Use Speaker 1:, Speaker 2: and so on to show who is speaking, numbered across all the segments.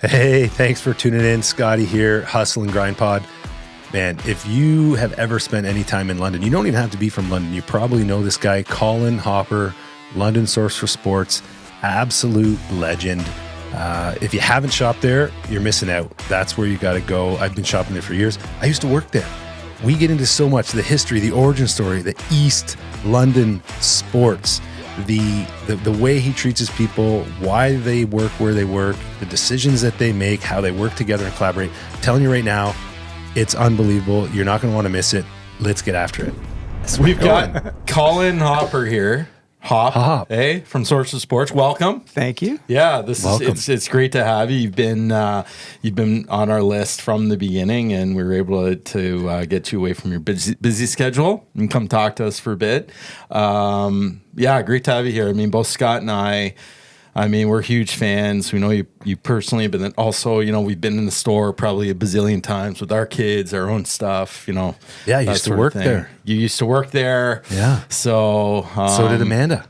Speaker 1: Hey, thanks for tuning in. Scotty here, Hustle and Grind Pod. Man, if you have ever spent any time in London, you don't even have to be from London. You probably know this guy, Colin Hopper, London source for sports, absolute legend. If you haven't shopped there, you're missing out. That's where you got to go. I've been shopping there for years. I used to work there. We get into so much, the history, the origin story, the East London sports, the way he treats his people, why they work where they work, the decisions that they make, how they work together and collaborate. I'm telling you right now, it's unbelievable. You're not going to want to miss it. Let's get after it.
Speaker 2: We've got Colin Hopper here. Hop. Hey, from Source of Sports. Welcome.
Speaker 3: Thank you.
Speaker 2: Yeah, it's great to have you. You've been on our list from the beginning, and we were able to get you away from your busy schedule and come talk to us for a bit. Yeah, great to have you here. I mean, both Scott and I mean, we're huge fans. We know you personally, but then also, we've been in the store probably a bazillion times with our kids, our own stuff,
Speaker 1: Yeah, I used to work there.
Speaker 2: You used to work there.
Speaker 1: Yeah.
Speaker 2: So
Speaker 1: did Amanda.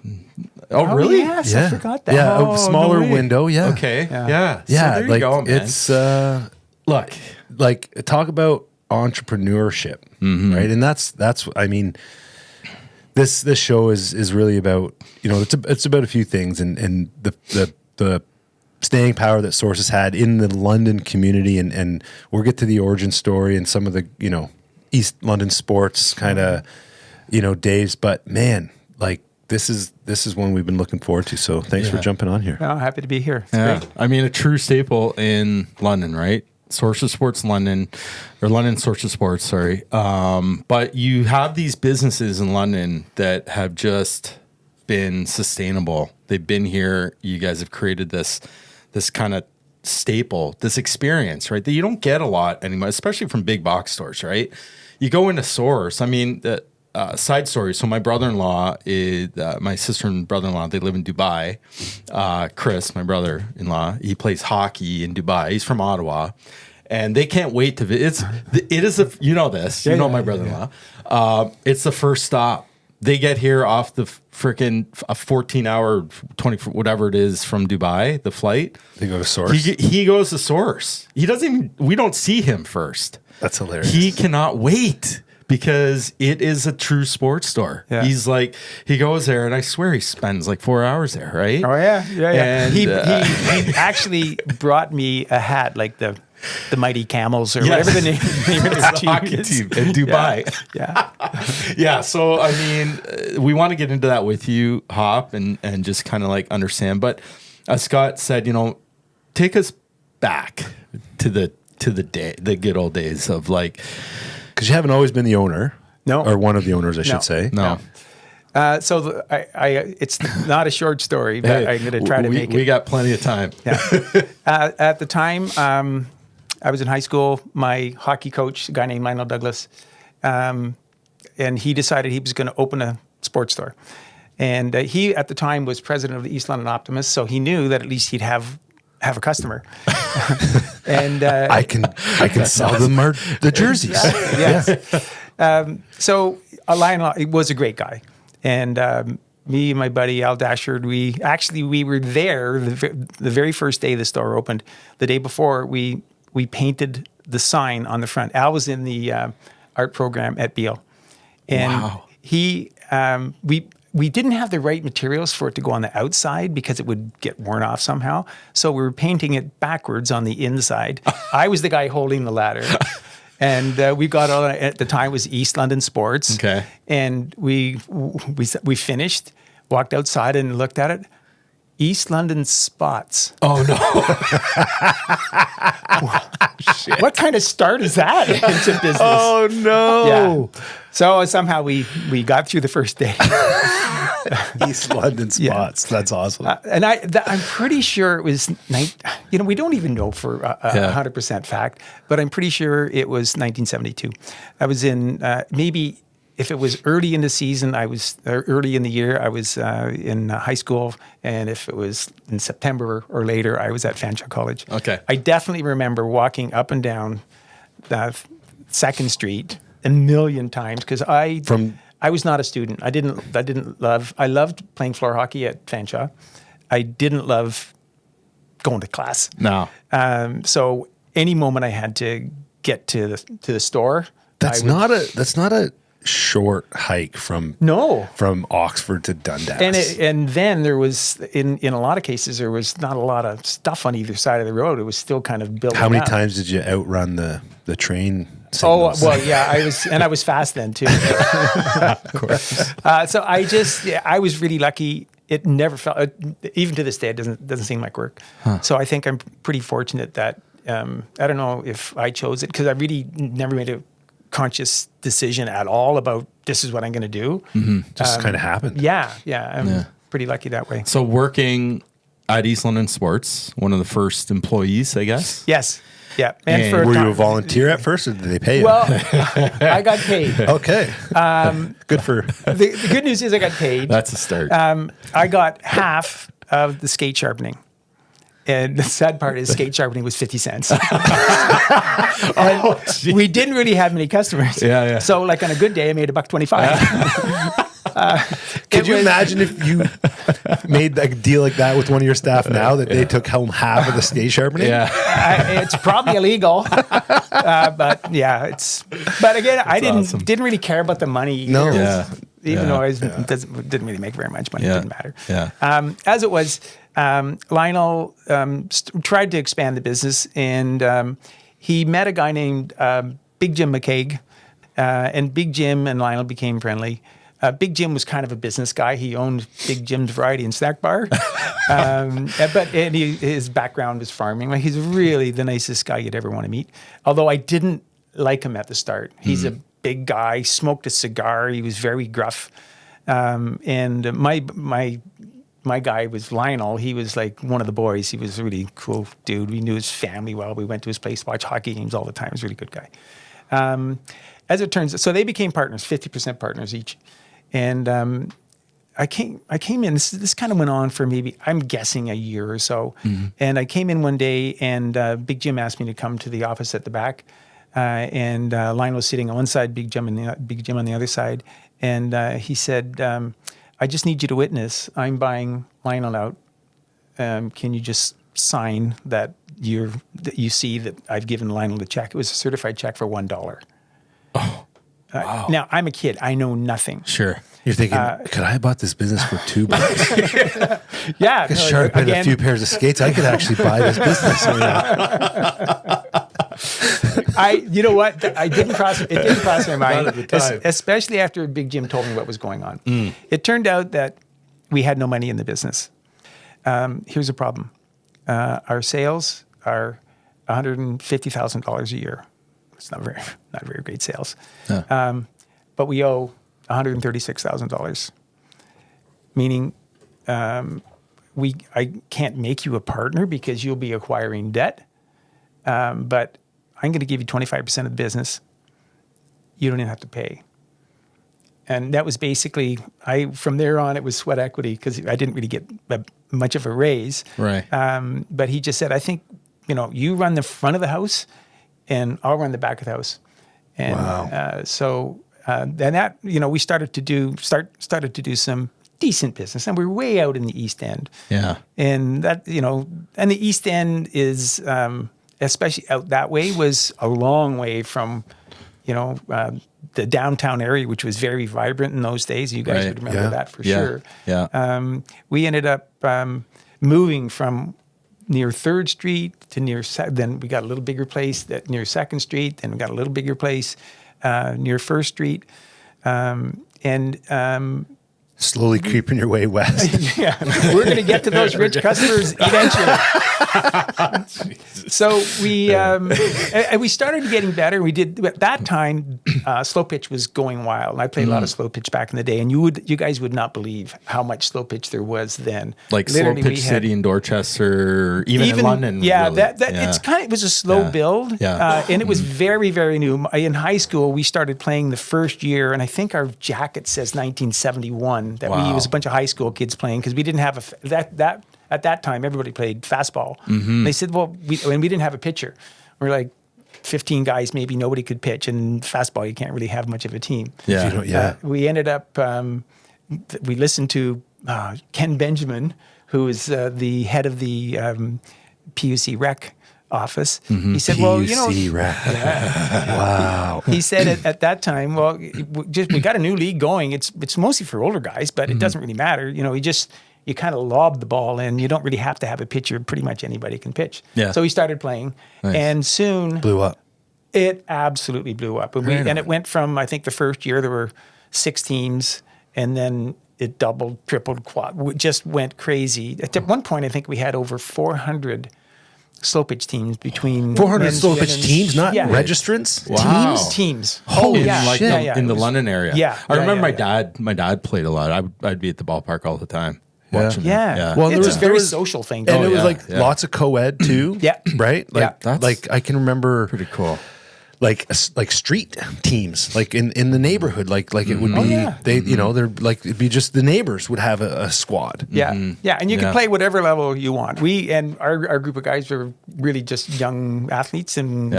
Speaker 2: Oh, really?
Speaker 3: Yes,
Speaker 1: Yeah.
Speaker 3: I forgot that.
Speaker 1: Yeah, a smaller window. Yeah.
Speaker 2: Okay. Yeah.
Speaker 1: Yeah.
Speaker 2: So there you go, man.
Speaker 1: It's,
Speaker 2: Look,
Speaker 1: talk about entrepreneurship, right? And that's, I mean, this show is really about, it's about a few things and the staying power that Source has had in the London community, and we'll get to the origin story and some of the, East London sports kind of, days. But man, this is one we've been looking forward to. So thanks for jumping on here.
Speaker 3: Oh, happy to be here. It's great.
Speaker 2: I mean, a true staple in London, right? Source of Sports London, or London Source of Sports, sorry. But you have these businesses in London that have just been sustainable. They've been here. You guys have created this kind of staple, this experience, right? That you don't get a lot anymore, especially from big box stores, right? You go into Source. I mean, the side story. So my brother-in-law is my sister and brother-in-law. They live in Dubai. Chris, my brother-in-law, he plays hockey in Dubai. He's from Ottawa, and they can't wait to visit. It is a my brother-in-law. It's the first stop. They get here off the freaking a 14-hour, 20 whatever it is from Dubai. The flight.
Speaker 1: They go to Source.
Speaker 2: He goes to Source. He doesn't even. We don't see him first.
Speaker 1: That's hilarious.
Speaker 2: He cannot wait, because it is a true sports store. Yeah. He goes there, and I swear he spends 4 hours there, right?
Speaker 3: Oh, yeah.
Speaker 2: And,
Speaker 3: he actually brought me a hat, like the Mighty Camels or whatever the name of the
Speaker 2: hockey team in Dubai.
Speaker 3: Yeah.
Speaker 2: Yeah. So, I mean, we want to get into that with you, Hop, and just kind of understand. But as Scott said, take us back to the good old days of
Speaker 1: because you haven't always been the owner.
Speaker 3: No.
Speaker 1: Or one of the owners, I should say.
Speaker 2: No.
Speaker 3: So it's not a short story, but I'm going to try to make it.
Speaker 2: We got plenty of time.
Speaker 3: Yeah. At the time, I was in high school. My hockey coach, a guy named Lionel Douglas, and he decided he was going to open a sports store. And he, at the time, was president of the East London Optimists, so he knew that at least he'd have a customer. And
Speaker 1: I can sell them the jerseys.
Speaker 3: Yes. So Lionel was a great guy, and me and my buddy Al Dashard, we were there the very first day the store opened. The day before, we painted the sign on the front. Al was in the art program at Beale, and
Speaker 2: wow.
Speaker 3: We didn't have the right materials for it to go on the outside because it would get worn off somehow. So we were painting it backwards on the inside. I was the guy holding the ladder. And we got all, at the time it was East London Sports.
Speaker 2: Okay.
Speaker 3: And we finished, walked outside and looked at it. East London Spots.
Speaker 2: Oh, no.
Speaker 3: Shit. What kind of start is that into business?
Speaker 1: Oh, no.
Speaker 3: Yeah. So somehow we got through the first day.
Speaker 1: East London Spots. Yeah. That's awesome.
Speaker 3: And I'm pretty sure it was, we don't even know for 100% fact, but I'm pretty sure it was 1972. I was in, maybe if it was early in the season, early in the year, I was in high school. And if it was in September or later, I was at Fanshawe College.
Speaker 2: Okay.
Speaker 3: I definitely remember walking up and down 2nd Street a million times because I was not a student. I loved playing floor hockey at Fanshawe. I didn't love going to class.
Speaker 2: No.
Speaker 3: So any moment I had to get to the store,
Speaker 1: That's not a short hike from Oxford to Dundas.
Speaker 3: And then there was in a lot of cases there was not a lot of stuff on either side of the road. It was still kind of building.
Speaker 1: How many
Speaker 3: up.
Speaker 1: times did you outrun the train
Speaker 3: signals?
Speaker 1: Oh
Speaker 3: well, yeah, I was fast then too.
Speaker 2: Of course.
Speaker 3: So I was really lucky. It never felt, even to this day, it doesn't seem like work. So I think I'm pretty fortunate that I don't know if I chose it because I really never made a conscious decision at all about this is what I'm going to do.
Speaker 1: Just kind of happened.
Speaker 3: Yeah. I'm pretty lucky that way.
Speaker 2: So working at East London Sports, one of the first employees, I guess.
Speaker 3: Yes. Yeah.
Speaker 1: And were you a volunteer at first, or did they pay you?
Speaker 3: Well, I got paid.
Speaker 1: Okay. Good for...
Speaker 3: The good news is I got paid.
Speaker 2: That's a start.
Speaker 3: I got half of the skate sharpening. And the sad part is skate sharpening was 50 cents. We didn't really have many customers.
Speaker 2: Yeah.
Speaker 3: So like on a good day, I made $1.25.
Speaker 1: Could you imagine if you made a deal like that with one of your staff now that they took home half of the skate sharpening?
Speaker 2: Yeah.
Speaker 3: It's probably illegal. But yeah, but again, I didn't really care about the money.
Speaker 1: No.
Speaker 3: Even though I didn't really make very much money. It didn't matter.
Speaker 2: Yeah.
Speaker 3: As it was, Lionel tried to expand the business, and he met a guy named Big Jim McCaig, and Big Jim and Lionel became friendly. Big Jim was kind of a business guy. He owned Big Jim's Variety and Snack Bar, his background was farming. Like, he's really the nicest guy you'd ever want to meet. Although I didn't like him at the start. He's a big guy, smoked a cigar. He was very gruff, and my guy was Lionel. He was like one of the boys. He was a really cool dude. We knew his family well. We went to his place, watched hockey games all the time. He was a really good guy. As it turns out, so they became partners, 50% partners each. And I came in, this kind of went on for maybe, I'm guessing, a year or so. And I came in one day, and Big Jim asked me to come to the office at the back. And Lionel was sitting on one side, Big Jim on the other side. And he said, I just need you to witness, I'm buying Lionel out. Can you just sign that you see that I've given Lionel the check? It was a certified check for $1.
Speaker 2: Oh, wow.
Speaker 3: Now, I'm a kid. I know nothing.
Speaker 2: Sure.
Speaker 1: You're thinking, could I have bought this business for $2?
Speaker 3: Yeah.
Speaker 1: I could sharpen a few pairs of skates. I could actually buy this business.
Speaker 3: You know what? It didn't cross my mind,
Speaker 2: Not at the time.
Speaker 3: especially after Big Jim told me what was going on. It turned out that we had no money in the business. Here's a problem. Our sales are $150,000 a year. It's not very great sales. But we owe $136,000, meaning I can't make you a partner because you'll be acquiring debt. But I'm going to give you 25% of the business. You don't even have to pay. And that was basically, from there on, it was sweat equity because I didn't really get much of a raise.
Speaker 2: Right.
Speaker 3: But he just said, I think, you run the front of the house and I'll run the back of the house. And
Speaker 1: wow.
Speaker 3: Then that, we started to do some decent business, and we're way out in the East End.
Speaker 2: Yeah.
Speaker 3: And that, and the East End is, especially out that way, was a long way from, the downtown area, which was very vibrant in those days. You guys would remember that for sure.
Speaker 2: Yeah.
Speaker 3: We ended up moving from near 3rd Street to then we got a little bigger place near 2nd Street, then we got a little bigger place near 1st Street.
Speaker 1: Slowly creeping your way west.
Speaker 3: Yeah, we're going to get to those rich customers eventually. So we started getting better. We did at that time. Slow pitch was going wild, and I played a lot of slow pitch back in the day. And you guys would not believe how much slow pitch there was then.
Speaker 2: Like literally, Slow Pitch City in Dorchester, even in London.
Speaker 3: Yeah,
Speaker 2: really.
Speaker 3: It was a slow build.
Speaker 2: Yeah.
Speaker 3: And it was very, very new. In high school, we started playing the first year, and I think our jacket says 1971. That we was a bunch of high school kids playing because we didn't have at that time everybody played fastball. They said, well, we didn't have a pitcher. We're like 15 guys, maybe nobody could pitch, and fastball you can't really have much of a team. We ended up we listened to Ken Benjamin, who is the head of the PUC rec office. He said, well, you know,
Speaker 1: PUC rec. Wow.
Speaker 3: he said at that time, well, we got a new league going. It's mostly for older guys, but it doesn't really matter. You know, you kind of lob the ball in. You don't really have to have a pitcher. Pretty much anybody can pitch.
Speaker 2: Yeah.
Speaker 3: So he started playing, and soon
Speaker 1: Blew up.
Speaker 3: it absolutely blew up. And it went from, I think the first year there were 6 teams, and then it doubled, tripled, just went crazy. At one point, I think we had over 400 slow pitch teams between
Speaker 1: 400 slow pitch teams, not registrants?
Speaker 2: Wow.
Speaker 3: Teams.
Speaker 1: Holy
Speaker 2: in, in the London area.
Speaker 3: Yeah.
Speaker 2: I remember
Speaker 3: yeah.
Speaker 2: my dad played a lot. I'd be at the ballpark all the time.
Speaker 1: Yeah.
Speaker 2: Watching
Speaker 3: Yeah.
Speaker 2: them.
Speaker 1: Well,
Speaker 3: It's
Speaker 1: there
Speaker 3: a very
Speaker 1: was-
Speaker 3: social thing.
Speaker 1: And
Speaker 3: too.
Speaker 1: it was
Speaker 2: yeah,
Speaker 1: like
Speaker 2: yeah.
Speaker 1: lots of co-ed too.
Speaker 3: Yeah.
Speaker 1: Right? Like,
Speaker 2: Yeah.
Speaker 1: like I can remember
Speaker 2: Pretty cool.
Speaker 1: like street teams, like in the neighborhood, like it would be,
Speaker 3: yeah.
Speaker 1: they, you know, they're like, it'd be just the neighbors would have a squad.
Speaker 3: Yeah, yeah, and you
Speaker 2: Yeah.
Speaker 3: can play whatever level you want. Our group of guys were really just young athletes, and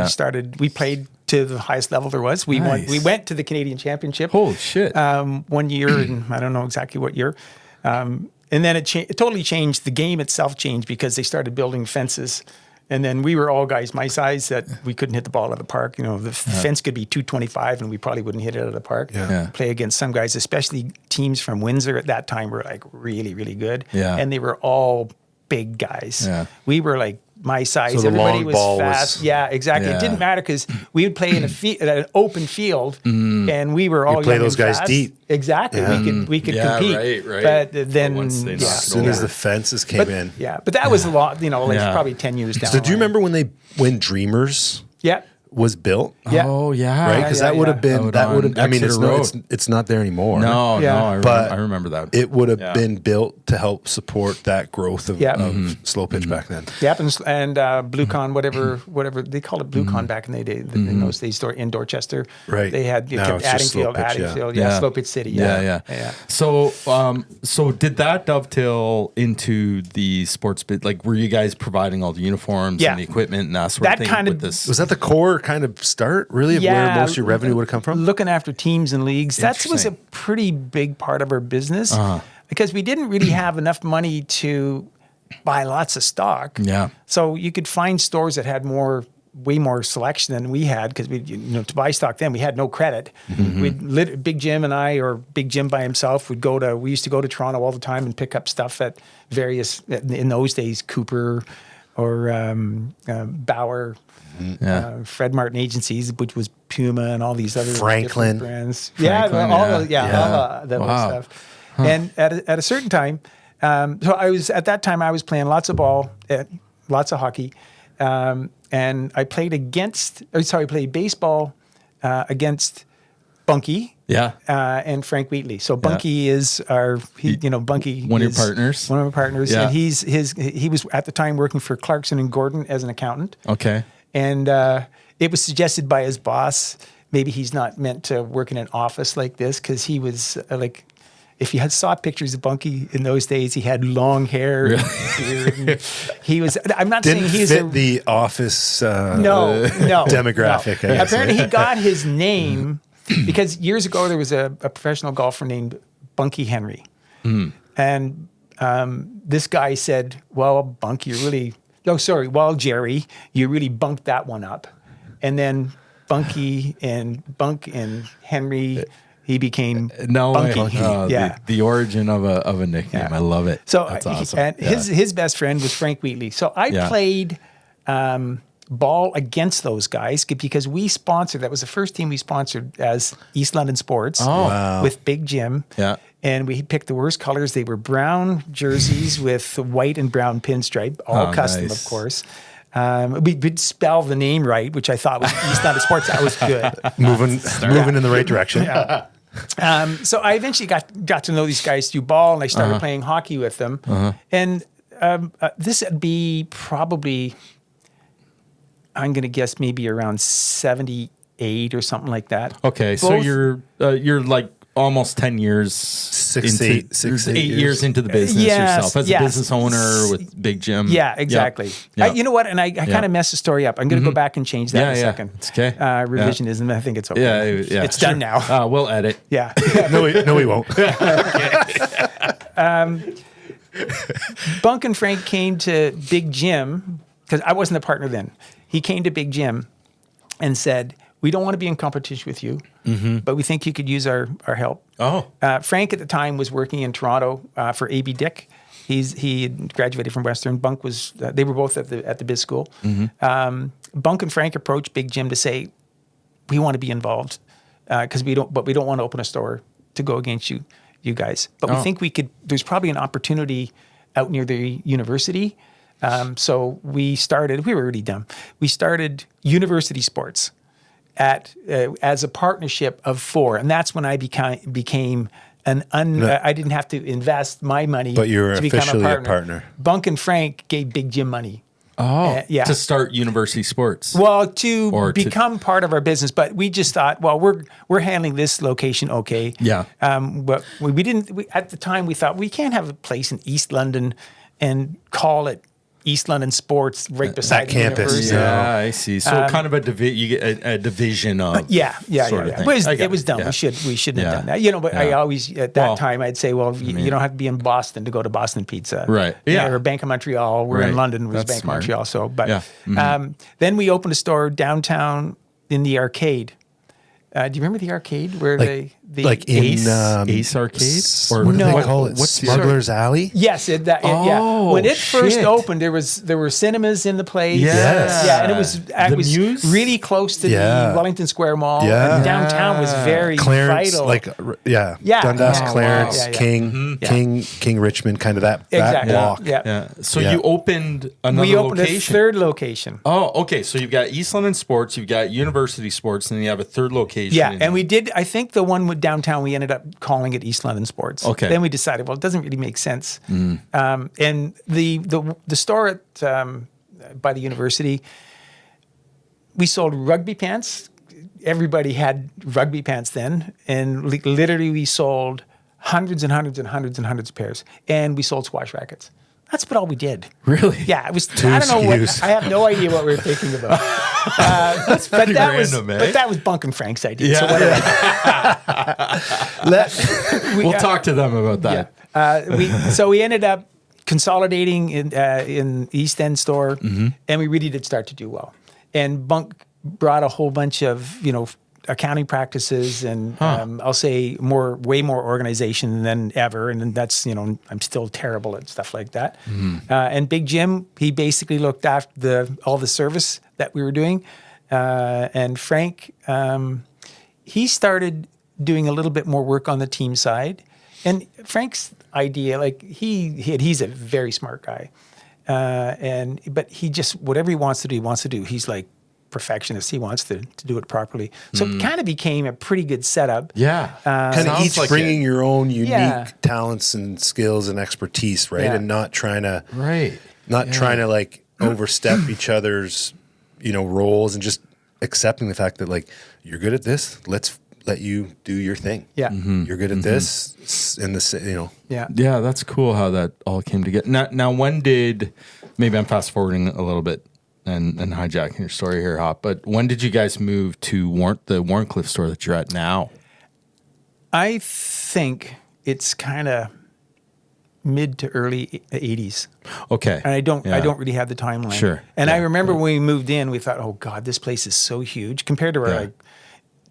Speaker 3: we played to the highest level there was. We
Speaker 2: Nice.
Speaker 3: went to the Canadian Championship.
Speaker 2: Holy shit.
Speaker 3: One year, and I don't know exactly what year. And then it totally changed. The game itself changed because they started building fences. And then we were all guys my size that we couldn't hit the ball out of the park. You know, the fence could be 225 and we probably wouldn't hit it out of the park.
Speaker 2: Yeah.
Speaker 3: Play against some guys, especially teams from Windsor at that time were like really, really good.
Speaker 2: Yeah.
Speaker 3: And they were all big guys.
Speaker 2: Yeah.
Speaker 3: We were like my size.
Speaker 1: So the
Speaker 3: Everybody
Speaker 1: long
Speaker 3: was
Speaker 1: ball
Speaker 3: fast.
Speaker 1: was-
Speaker 3: Yeah, exactly.
Speaker 2: Yeah.
Speaker 3: It didn't matter because we would play in an open field, and we were all
Speaker 1: play
Speaker 3: young
Speaker 1: those
Speaker 3: and
Speaker 1: guys
Speaker 3: fast.
Speaker 1: deep.
Speaker 3: Exactly. We could
Speaker 2: Yeah,
Speaker 3: compete.
Speaker 2: right.
Speaker 3: But then
Speaker 2: once they knocked
Speaker 1: As soon as the fences came in.
Speaker 3: yeah, but that was a lot. You know, like
Speaker 2: Yeah.
Speaker 3: probably 10 years down.
Speaker 1: So
Speaker 3: the
Speaker 1: do you
Speaker 3: line.
Speaker 1: remember when Dreamers
Speaker 3: Yeah.
Speaker 1: was built?
Speaker 3: Yeah.
Speaker 2: Oh, yeah.
Speaker 1: Right? Because that would have been,
Speaker 2: Out
Speaker 1: that would
Speaker 2: on
Speaker 1: have, I mean,
Speaker 2: Exeter
Speaker 1: it's not there anymore.
Speaker 2: No,
Speaker 3: Yeah.
Speaker 1: But
Speaker 2: I remember that.
Speaker 1: It would have
Speaker 2: Yeah.
Speaker 1: been built to help support that growth of,
Speaker 3: Yeah.
Speaker 1: of slow pitch back then.
Speaker 3: Yep, and BlueCon, whatever they called it, BlueCon back in the day. In those days, in Dorchester,
Speaker 1: Right.
Speaker 3: They had
Speaker 1: Now
Speaker 3: kept
Speaker 1: it's just
Speaker 3: adding
Speaker 1: slow
Speaker 3: field,
Speaker 1: pitch,
Speaker 3: adding
Speaker 1: yeah.
Speaker 3: field,
Speaker 2: Yeah.
Speaker 3: Slow Pitch City.
Speaker 2: Yeah. So did that dovetail into the sports bit? Like, were you guys providing all the uniforms
Speaker 3: Yeah.
Speaker 2: and the equipment and that sort
Speaker 3: That
Speaker 2: of thing?
Speaker 3: kind of-
Speaker 2: with this?
Speaker 1: Was that the core kind of start, really, of where most of your revenue would have come from?
Speaker 3: Looking after teams and leagues, that was a
Speaker 2: Interesting.
Speaker 3: pretty big part of our business because we didn't really have enough money to buy lots of stock.
Speaker 2: Yeah.
Speaker 3: So you could find stores that had way more selection than we had because to buy stock then we had no credit. Big Jim and I, or Big Jim by himself, we used to go to Toronto all the time and pick up stuff at various, in those days, Cooper or Bauer. Fred Martin agencies, which was Puma and all these other
Speaker 1: Franklin.
Speaker 3: different brands.
Speaker 2: Franklin,
Speaker 3: all
Speaker 2: yeah.
Speaker 3: that
Speaker 2: Wow.
Speaker 3: stuff. And at a certain time, so I was playing lots of ball, lots of hockey, and I played baseball against Bunky.
Speaker 2: Yeah.
Speaker 3: And Frank Wheatley. So Bunky is Bunky.
Speaker 2: One of your
Speaker 3: is
Speaker 2: partners?
Speaker 3: One of my partners.
Speaker 2: Yeah.
Speaker 3: And he was at the time working for Clarkson and Gordon as an accountant.
Speaker 2: Okay.
Speaker 3: And it was suggested by his boss, maybe he's not meant to work in an office like this because he was if you saw pictures of Bunky in those days, he had long hair. And beard, and he was, I'm not
Speaker 1: Didn't
Speaker 3: saying he's
Speaker 1: fit the office
Speaker 3: no
Speaker 1: demographic,
Speaker 3: no.
Speaker 1: I guess.
Speaker 3: Apparently he got his name because years ago there was a professional golfer named Bunky Henry. And this guy said, well, Bunky, Jerry, you really bunked that one up. And then Bunk and Henry, he became Bunky.
Speaker 2: The origin of a nickname.
Speaker 3: Yeah.
Speaker 2: I love it.
Speaker 3: So
Speaker 2: that's awesome.
Speaker 3: And his best friend was Frank Wheatley. So I played ball against those guys because we sponsored. That was the first team we sponsored as East London Sports. With Big Jim.
Speaker 2: Yeah.
Speaker 3: And we picked the worst colors. They were brown jerseys with white and brown pinstripe, all custom,
Speaker 2: nice.
Speaker 3: of course. We'd spell the name right, which I thought was East London Sports. That was good.
Speaker 1: moving in the right direction.
Speaker 3: So I eventually got to know these guys through ball, and I started playing hockey with them. And this would be probably, I'm going to guess maybe around 78 or something like that.
Speaker 2: Okay, so you're like almost 10 years,
Speaker 1: eight
Speaker 2: years into the business yourself as a business owner with Big Jim.
Speaker 3: Yeah, exactly.
Speaker 2: Yep.
Speaker 3: You know what? And I kind of messed the story up. I'm going to go back and change that in a second.
Speaker 2: It's okay.
Speaker 3: Revisionism. I think it's okay.
Speaker 2: Yeah.
Speaker 3: It's done now.
Speaker 2: We'll edit.
Speaker 3: Yeah.
Speaker 1: No, we won't.
Speaker 3: Bunk and Frank came to Big Jim because I wasn't a partner then. He came to Big Jim and said, we don't want to be in competition with you, but we think you could use our help.
Speaker 2: Oh.
Speaker 3: Frank at the time was working in Toronto for A.B. Dick. He had graduated from Western. Bunk was, they were both at the biz school. Bunk and Frank approached Big Jim to say, we want to be involved because we don't want to open a store to go against you guys. But we think there's probably an opportunity out near the university. So we were already dumb. We started University Sports as a partnership of 4. And that's when I became I didn't have to invest my money
Speaker 1: But you were
Speaker 3: to become
Speaker 1: officially
Speaker 3: a
Speaker 1: a
Speaker 3: partner.
Speaker 1: partner.
Speaker 3: Bunk and Frank gave Big Jim money.
Speaker 2: Oh,
Speaker 3: yeah.
Speaker 2: To start University Sports.
Speaker 3: Well, to become part of our business, but we just thought, well, we're handling this location okay.
Speaker 2: Yeah.
Speaker 3: But we didn't. At the time, we thought we can't have a place in East London and call it East London Sports right beside the
Speaker 1: campus,
Speaker 3: university.
Speaker 2: Yeah, I see. So kind of you get a division of
Speaker 3: Yeah.
Speaker 2: sort of thing.
Speaker 3: It was dumb.
Speaker 2: Yeah.
Speaker 3: We shouldn't have done that. But I always at that time I'd say, well, you don't have to be in Boston to go to Boston Pizza,
Speaker 2: Right. Yeah.
Speaker 3: Or Bank of Montreal. We're in London. Was
Speaker 2: That's
Speaker 3: Bank
Speaker 2: smart.
Speaker 3: of Montreal. So, but
Speaker 2: Yeah.
Speaker 3: then we opened a store downtown in the arcade. Do you remember the arcade where the
Speaker 1: like in
Speaker 2: Ace Arcade?
Speaker 1: Or what do they call it?
Speaker 2: what's
Speaker 1: Smuggler's Alley?
Speaker 3: Yes, yeah.
Speaker 2: Oh,
Speaker 3: When it first
Speaker 2: shit.
Speaker 3: opened, there were cinemas in the place.
Speaker 2: Yes.
Speaker 3: Yeah, and it was
Speaker 2: Muse?
Speaker 3: really close to the Wellington Square Mall.
Speaker 1: Yeah.
Speaker 3: And downtown was very
Speaker 1: Clarence,
Speaker 3: vital.
Speaker 1: Yeah.
Speaker 3: Oh,
Speaker 1: Dundas,
Speaker 3: wow.
Speaker 1: Clarence,
Speaker 3: Yeah, yeah.
Speaker 1: King Richmond, kind of that
Speaker 3: Exactly.
Speaker 1: block.
Speaker 3: Yeah.
Speaker 2: Yeah. So
Speaker 1: Yeah.
Speaker 2: you opened another
Speaker 3: We opened
Speaker 2: location.
Speaker 3: a third location.
Speaker 2: Oh, okay. So you've got East London Sports, you've got University Sports, and then you have a third location.
Speaker 3: Yeah, and we did. I think the one with downtown, we ended up calling it East London Sports.
Speaker 2: Okay.
Speaker 3: Then we decided, well, it doesn't really make sense. And the store by the university, we sold rugby pants. Everybody had rugby pants then, and literally we sold hundreds and hundreds and hundreds and hundreds of pairs. And we sold squash rackets. That's about all we did.
Speaker 2: Really?
Speaker 3: Yeah, it was. I don't know what. I have no idea what we were thinking about. But that
Speaker 2: random, eh?
Speaker 3: But that was Bunk and Frank's idea.
Speaker 2: Yeah.
Speaker 3: So whatever.
Speaker 2: We'll talk to them about that.
Speaker 3: So we ended up consolidating in East End store, and we really did start to do well. And Bunk brought a whole bunch of accounting practices and I'll say way more organization than ever. And that's, I'm still terrible at stuff like that. And Big Jim, he basically looked after all the service that we were doing. And Frank, he started doing a little bit more work on the team side. And Frank's idea, he's a very smart guy. But he just, whatever he wants to do, he wants to do. He's like, perfectionist. He wants to do it properly. So it kind of became a pretty good setup.
Speaker 2: Yeah.
Speaker 1: Kind of each bringing your own unique talents and skills and expertise, right?
Speaker 3: Yeah.
Speaker 1: And not trying to trying to overstep each other's, roles, and just accepting the fact that you're good at this. Let's let you do your thing.
Speaker 3: Yeah.
Speaker 1: You're good at this and this,
Speaker 3: Yeah.
Speaker 2: Yeah, that's cool how that all came together. Now when did, maybe I'm fast forwarding a little bit and hijacking your story here, Hop, but when did you guys move to the Warncliffe store that you're at now?
Speaker 3: I think it's kind of mid to early 80s.
Speaker 2: Okay.
Speaker 3: And I don't really have the timeline.
Speaker 2: Sure.
Speaker 3: And I remember when we moved in, we thought, oh God, this place is so huge compared to our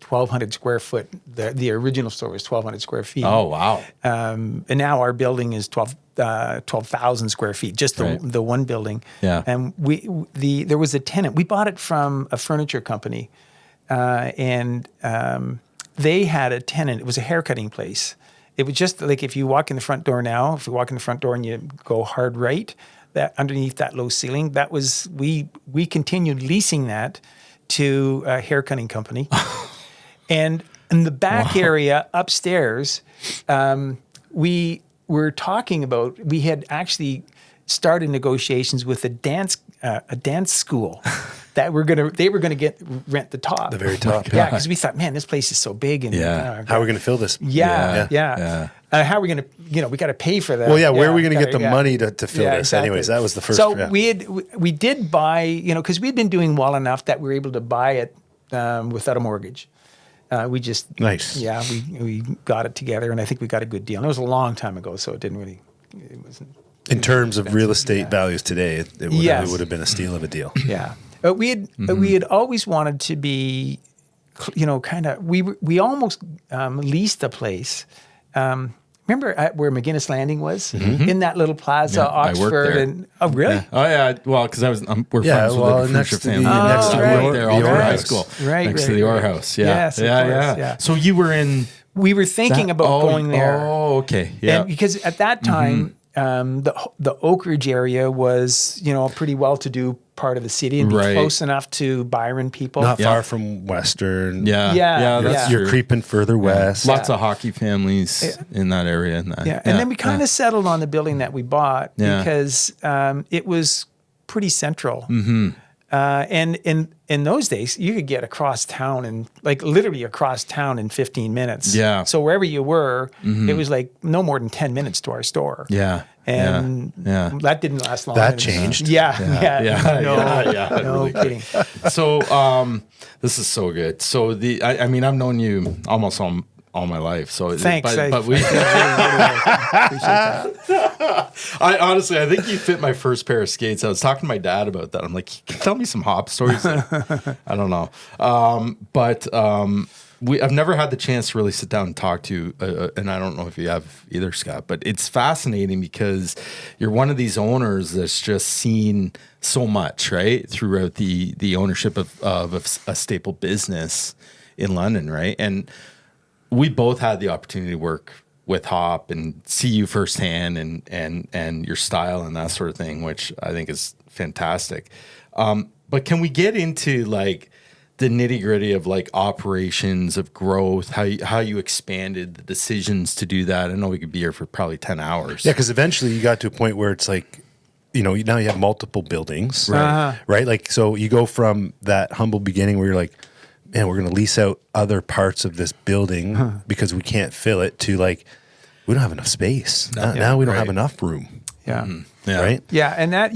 Speaker 3: 1,200 square foot. The original store was 1,200 square feet.
Speaker 2: Oh, wow.
Speaker 3: And now our building is 12,000 square feet, just the one building.
Speaker 2: Yeah.
Speaker 3: And there was a tenant. We bought it from a furniture company, and they had a tenant. It was a haircutting place. It was just like if you walk in the front door now, if you walk in the front door and you go hard right, that underneath that low ceiling, that was we continued leasing that to a haircutting company. And in the back area upstairs, we were talking about, we had actually started negotiations with a dance school that they were gonna rent the top,
Speaker 1: the very top.
Speaker 3: Yeah, because we thought, man, this place is so big, and
Speaker 1: how are we going to fill this?
Speaker 3: Yeah. How are we going to, we got to pay for that.
Speaker 1: Well, where are we going to get the money to fill this?
Speaker 3: Exactly.
Speaker 1: Anyways, that was the first.
Speaker 3: So we did buy, because we'd been doing well enough that we were able to buy it without a mortgage. We just we got it together, and I think we got a good deal. And it was a long time ago, so it wasn't
Speaker 1: In terms of real estate values today, it would have been a steal of a deal.
Speaker 3: Yeah. We had always wanted to be, we almost leased a place. Remember where McGinnis Landing was in that little plaza, Oxford, and really?
Speaker 2: Yeah. Oh yeah, well, because we're friends with the
Speaker 1: next
Speaker 2: Fruitshire
Speaker 1: to
Speaker 2: family.
Speaker 1: next to
Speaker 2: I worked there all through high school, next to the Orr House. Yeah,
Speaker 3: yes,
Speaker 2: yeah. So you were in.
Speaker 3: We were thinking about going there.
Speaker 2: Oh, okay, yeah.
Speaker 3: And because at that time, the Oak Ridge area was, a pretty well-to-do part of the city and be close enough to Byron people.
Speaker 1: Not far from Western.
Speaker 2: That's
Speaker 1: You're
Speaker 2: true.
Speaker 1: creeping further west.
Speaker 2: Lots of hockey families in that area. And
Speaker 3: then we kind of settled on the building that we bought because it was pretty central. And in those days, you could get across town and literally across town in 15 minutes.
Speaker 2: Yeah.
Speaker 3: So wherever you were, it was no more than 10 minutes to our store.
Speaker 2: Yeah.
Speaker 3: And that didn't last long.
Speaker 1: That changed.
Speaker 3: No
Speaker 2: really
Speaker 3: kidding.
Speaker 2: So this is so good. So I've known you almost all my life. So
Speaker 3: thanks.
Speaker 2: But we
Speaker 3: appreciate that.
Speaker 2: I think you fit my first pair of skates. I was talking to my dad about that. I'm like, can you tell me some hop stories? I don't know. I've never had the chance to really sit down and talk to you, and I don't know if you have either, Scott, but it's fascinating because you're one of these owners that's just seen so much, right, throughout the ownership of a staple business in London, right? And we both had the opportunity to work with Hop and see you firsthand and your style and that sort of thing, which I think is fantastic. But can we get into the nitty gritty of operations, of growth, how you expanded the decisions to do that? I know we could be here for probably 10 hours.
Speaker 1: Yeah, because eventually you got to a point where it's now you have multiple buildings, right? So you go from that humble beginning where you're like, man, we're going to lease out other parts of this building because we can't fill it, to we don't have enough space. Now we don't have enough room.
Speaker 3: Yeah.
Speaker 2: Yeah.
Speaker 1: Right.
Speaker 3: Yeah, and that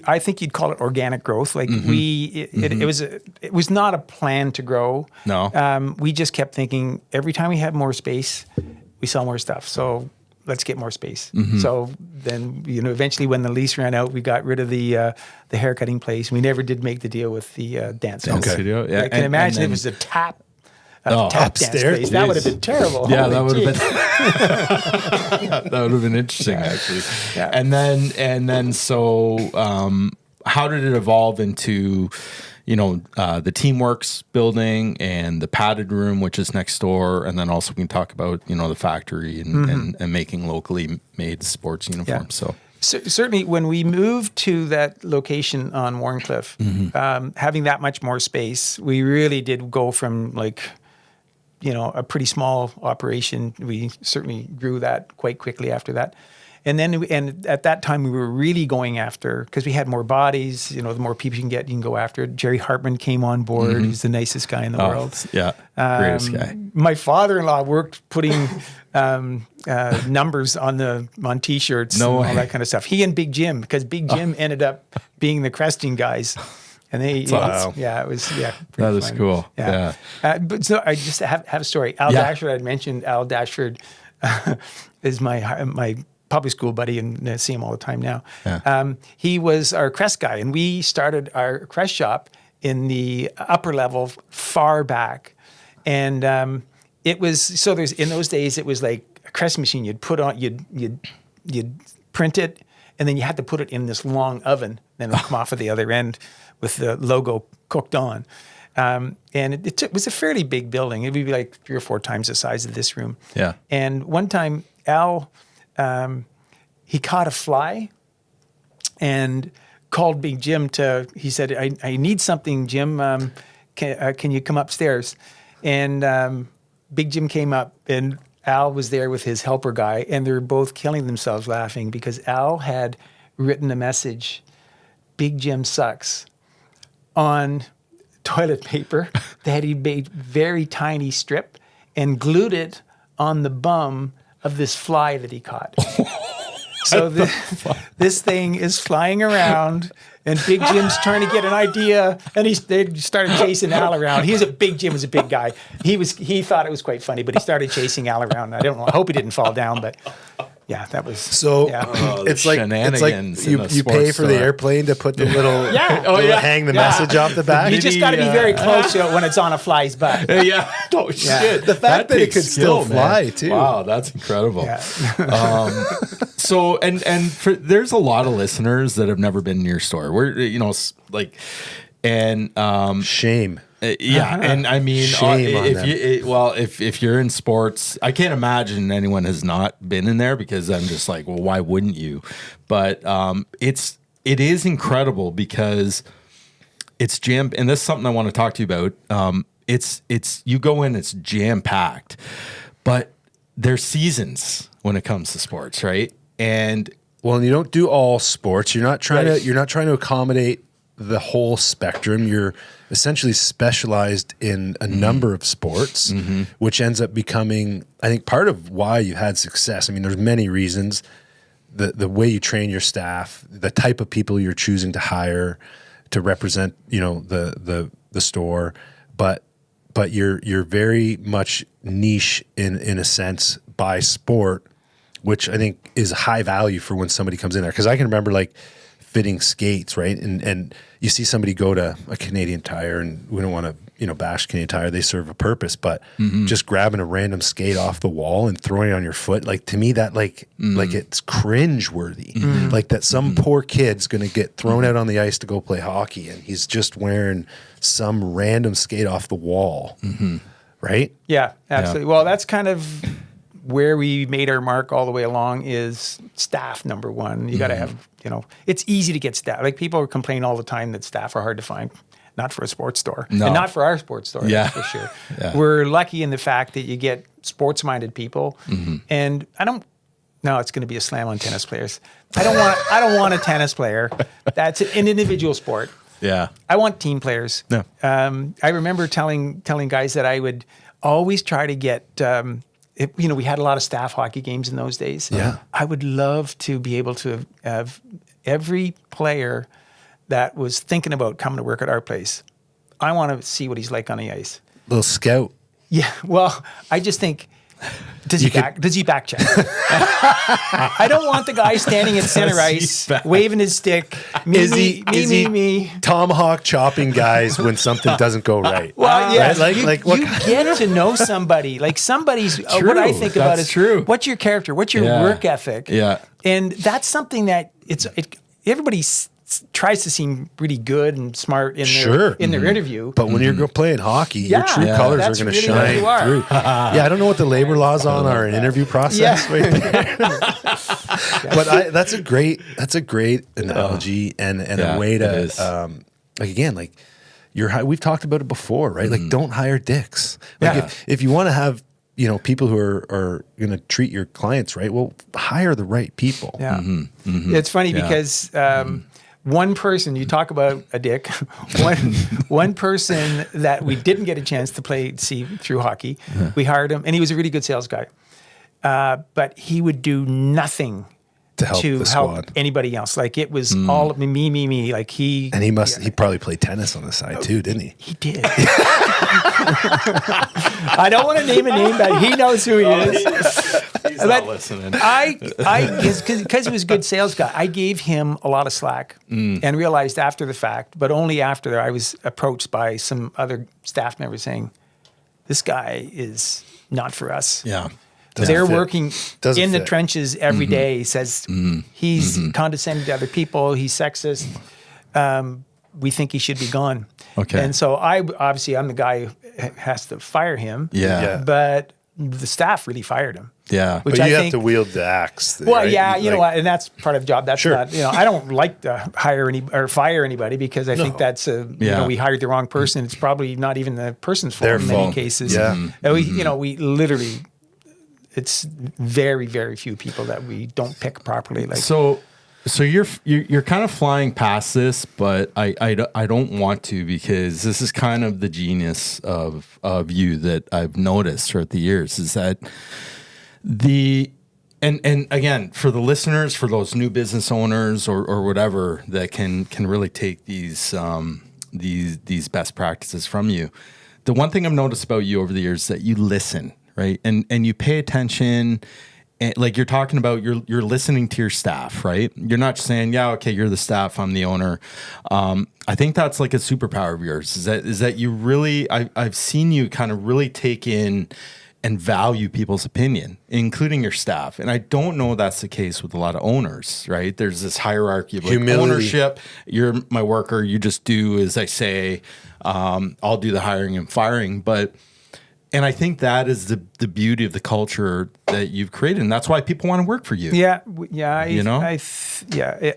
Speaker 3: I think you'd call it organic growth. It was not a plan to grow.
Speaker 2: No.
Speaker 3: We just kept thinking every time we have more space, we sell more stuff. So let's get more space. So then eventually when the lease ran out, we got rid of the haircutting place. We never did make the deal with the dance
Speaker 2: studio. Yeah.
Speaker 3: I can imagine it was a tap
Speaker 1: upstairs.
Speaker 3: Dance space. That would have been terrible.
Speaker 2: Yeah, that would have been that would have been interesting actually.
Speaker 3: Yeah.
Speaker 2: And then so how did it evolve into the Teamworks building and the padded room, which is next door, and then also we can talk about the factory and making locally made sports uniforms. So
Speaker 3: certainly, when we moved to that location on Warncliffe, having that much more space, we really did go from a pretty small operation. We certainly grew that quite quickly after that. And then, at that time, we were really going after, because we had more bodies, the more people you can go after. Jerry Hartman came on board. He's the nicest guy in the world.
Speaker 2: Yeah, greatest guy.
Speaker 3: My father-in-law worked putting numbers on T-shirts and all that kind of stuff. He and Big Jim, because Big Jim ended up being the cresting guys. And it was
Speaker 2: that is cool.
Speaker 3: Yeah. But so I just have a story. Al Dashford, I'd mentioned Al Dashford is my public school buddy, and I see him all the time now.
Speaker 2: Yeah.
Speaker 3: He was our crest guy, and we started our crest shop in the upper level far back. And it was, in those days, it was like a crest machine. You'd put on, you'd print it, and then you had to put it in this long oven, then it would come off at the other end with the logo cooked on. And it was a fairly big building. It would be 3 or 4 times the size of this room.
Speaker 2: Yeah.
Speaker 3: And one time, Al, he caught a fly and called Big Jim he said, I need something, Jim. Can you come upstairs? And Big Jim came up, and Al was there with his helper guy, and they were both killing themselves laughing because Al had written a message, Big Jim sucks, on toilet paper that he made very tiny strip and glued it on the bum of this fly that he caught. So this thing is flying around, and Big Jim's trying to get an idea, and they started chasing Al around. Big Jim was a big guy. He thought it was quite funny, but he started chasing Al around. I hope he didn't fall down, but Yeah, that was
Speaker 1: So
Speaker 3: Yeah.
Speaker 1: it's like
Speaker 2: shenanigans in a
Speaker 1: you pay
Speaker 2: sports
Speaker 1: for the
Speaker 2: store.
Speaker 1: airplane to put the little hang the
Speaker 3: Yeah.
Speaker 1: message off the back.
Speaker 3: You just got to be very close to it when it's on a fly's butt.
Speaker 2: Yeah. Oh shit.
Speaker 1: The fact that it
Speaker 2: takes
Speaker 1: could still
Speaker 2: skill,
Speaker 1: fly,
Speaker 2: man.
Speaker 1: too.
Speaker 2: Wow, that's incredible.
Speaker 3: Yeah.
Speaker 2: So there's a lot of listeners that have never been in your store. We're
Speaker 1: Shame.
Speaker 2: and I mean,
Speaker 1: Shame on
Speaker 2: if you're in sports, I can't imagine anyone has not been in there, because I'm just like, well, why wouldn't you? But it is incredible because it's jam, and that's something I want to talk to you about. It's you go in, it's jam packed, but there's seasons when it comes to sports, right? And
Speaker 1: Well, you don't do all sports. You're not trying to accommodate the whole spectrum. You're essentially specialized in a number of sports, which ends up becoming, I think, part of why you had success. I mean, there's many reasons. The way you train your staff, the type of people you're choosing to hire to represent, the store, but you're very much niche in a sense by sport, which I think is high value for when somebody comes in there. Because I can remember like fitting skates, right? And you see somebody go to a Canadian Tire, and we don't want to, bash Canadian Tire. They serve a purpose, but just grabbing a random skate off the wall and throwing it on your foot, like to me that like it's cringe worthy. Like that some poor kid's going to get thrown out on the ice to go play hockey, and he's just wearing some random skate off the wall, right?
Speaker 3: Yeah, absolutely. Well, that's kind of where we made our mark all the way along, is staff number one. You got to have, it's easy to get staff. Like people complain all the time that staff are hard to find. Not for a sports store.
Speaker 2: No.
Speaker 3: And not for our sports store, that's for sure.
Speaker 2: Yeah.
Speaker 3: We're lucky in the fact that you get sports-minded people. And it's going to be a slam on tennis players. I don't want a tennis player. That's an individual sport.
Speaker 2: yeah,
Speaker 3: I want team players.
Speaker 2: No.
Speaker 3: I remember telling guys that I would always try to get, we had a lot of staff hockey games in those days.
Speaker 1: Yeah.
Speaker 3: I would love to be able to have every player that was thinking about coming to work at our place. I want to see what he's like on the ice.
Speaker 1: Little scout.
Speaker 3: Yeah, well, I just think, does he back check? I don't want the guy standing at center ice, waving his stick.
Speaker 1: Is he tomahawk chopping guys when something doesn't go right?
Speaker 3: Well, yeah,
Speaker 1: right?
Speaker 3: you get to know somebody. Like somebody's. What I think about is
Speaker 2: true.
Speaker 3: What's your character? What's your work ethic?
Speaker 2: Yeah,
Speaker 3: and that's something that everybody tries to seem really good and smart in their interview.
Speaker 1: But when you're playing hockey, your true colors are going to
Speaker 3: really
Speaker 1: shine
Speaker 3: who you are.
Speaker 1: through. I don't know what the labor laws on our interview process right there. But that's a great analogy and a way to we've talked about it before, right? Like don't hire dicks. Like if you want to have people who are going to treat your clients right, well, hire the right people.
Speaker 3: Yeah. It's funny because one person, you talk about a dick, one person that we didn't get a chance to see through hockey, we hired him, and he was a really good sales guy. But he would do nothing
Speaker 1: to help
Speaker 3: anybody else. Like it was all me. Like he
Speaker 1: probably played tennis on the side too, didn't he?
Speaker 3: He did. I don't want to name a name, but he knows who he is.
Speaker 2: he's not listening.
Speaker 3: Because he was a good sales guy, I gave him a lot of slack and realized after the fact, but only after I was approached by some other staff members saying, this guy is not for us.
Speaker 2: Yeah.
Speaker 3: They're working in the trenches every day. He says he's condescending to other people. He's sexist. We think he should be gone.
Speaker 2: Okay.
Speaker 3: And so I'm the guy who has to fire him.
Speaker 2: Yeah.
Speaker 3: But the staff really fired him.
Speaker 2: Yeah.
Speaker 1: But you have to wield the axe.
Speaker 3: Well,
Speaker 1: right?
Speaker 3: yeah, you know what, and that's part of the job. That's not, I don't like to hire or fire anybody because I think that's we hired the wrong person. It's probably not even the person's fault in many cases.
Speaker 1: Yeah.
Speaker 3: And we literally, it's very, very few people that we don't pick properly. Like
Speaker 2: So you're kind of flying past this, but I don't want to, because this is kind of the genius of you that I've noticed throughout the years, is that and again, for the listeners, for those new business owners or whatever that can really take these best practices from you. The one thing I've noticed about you over the years is that you listen, right? And you pay attention, And like you're talking about, you're listening to your staff, right? You're not just saying, yeah, okay, you're the staff, I'm the owner. I think that's like a superpower of yours. Is that you really? I've seen you kind of really take in and value people's opinion, including your staff. And I don't know that's the case with a lot of owners, right? There's this hierarchy of like ownership. You're my worker. You just do as I say. I'll do the hiring and firing, and I think that is the beauty of the culture that you've created, and that's why people want to work for you.
Speaker 3: Yeah.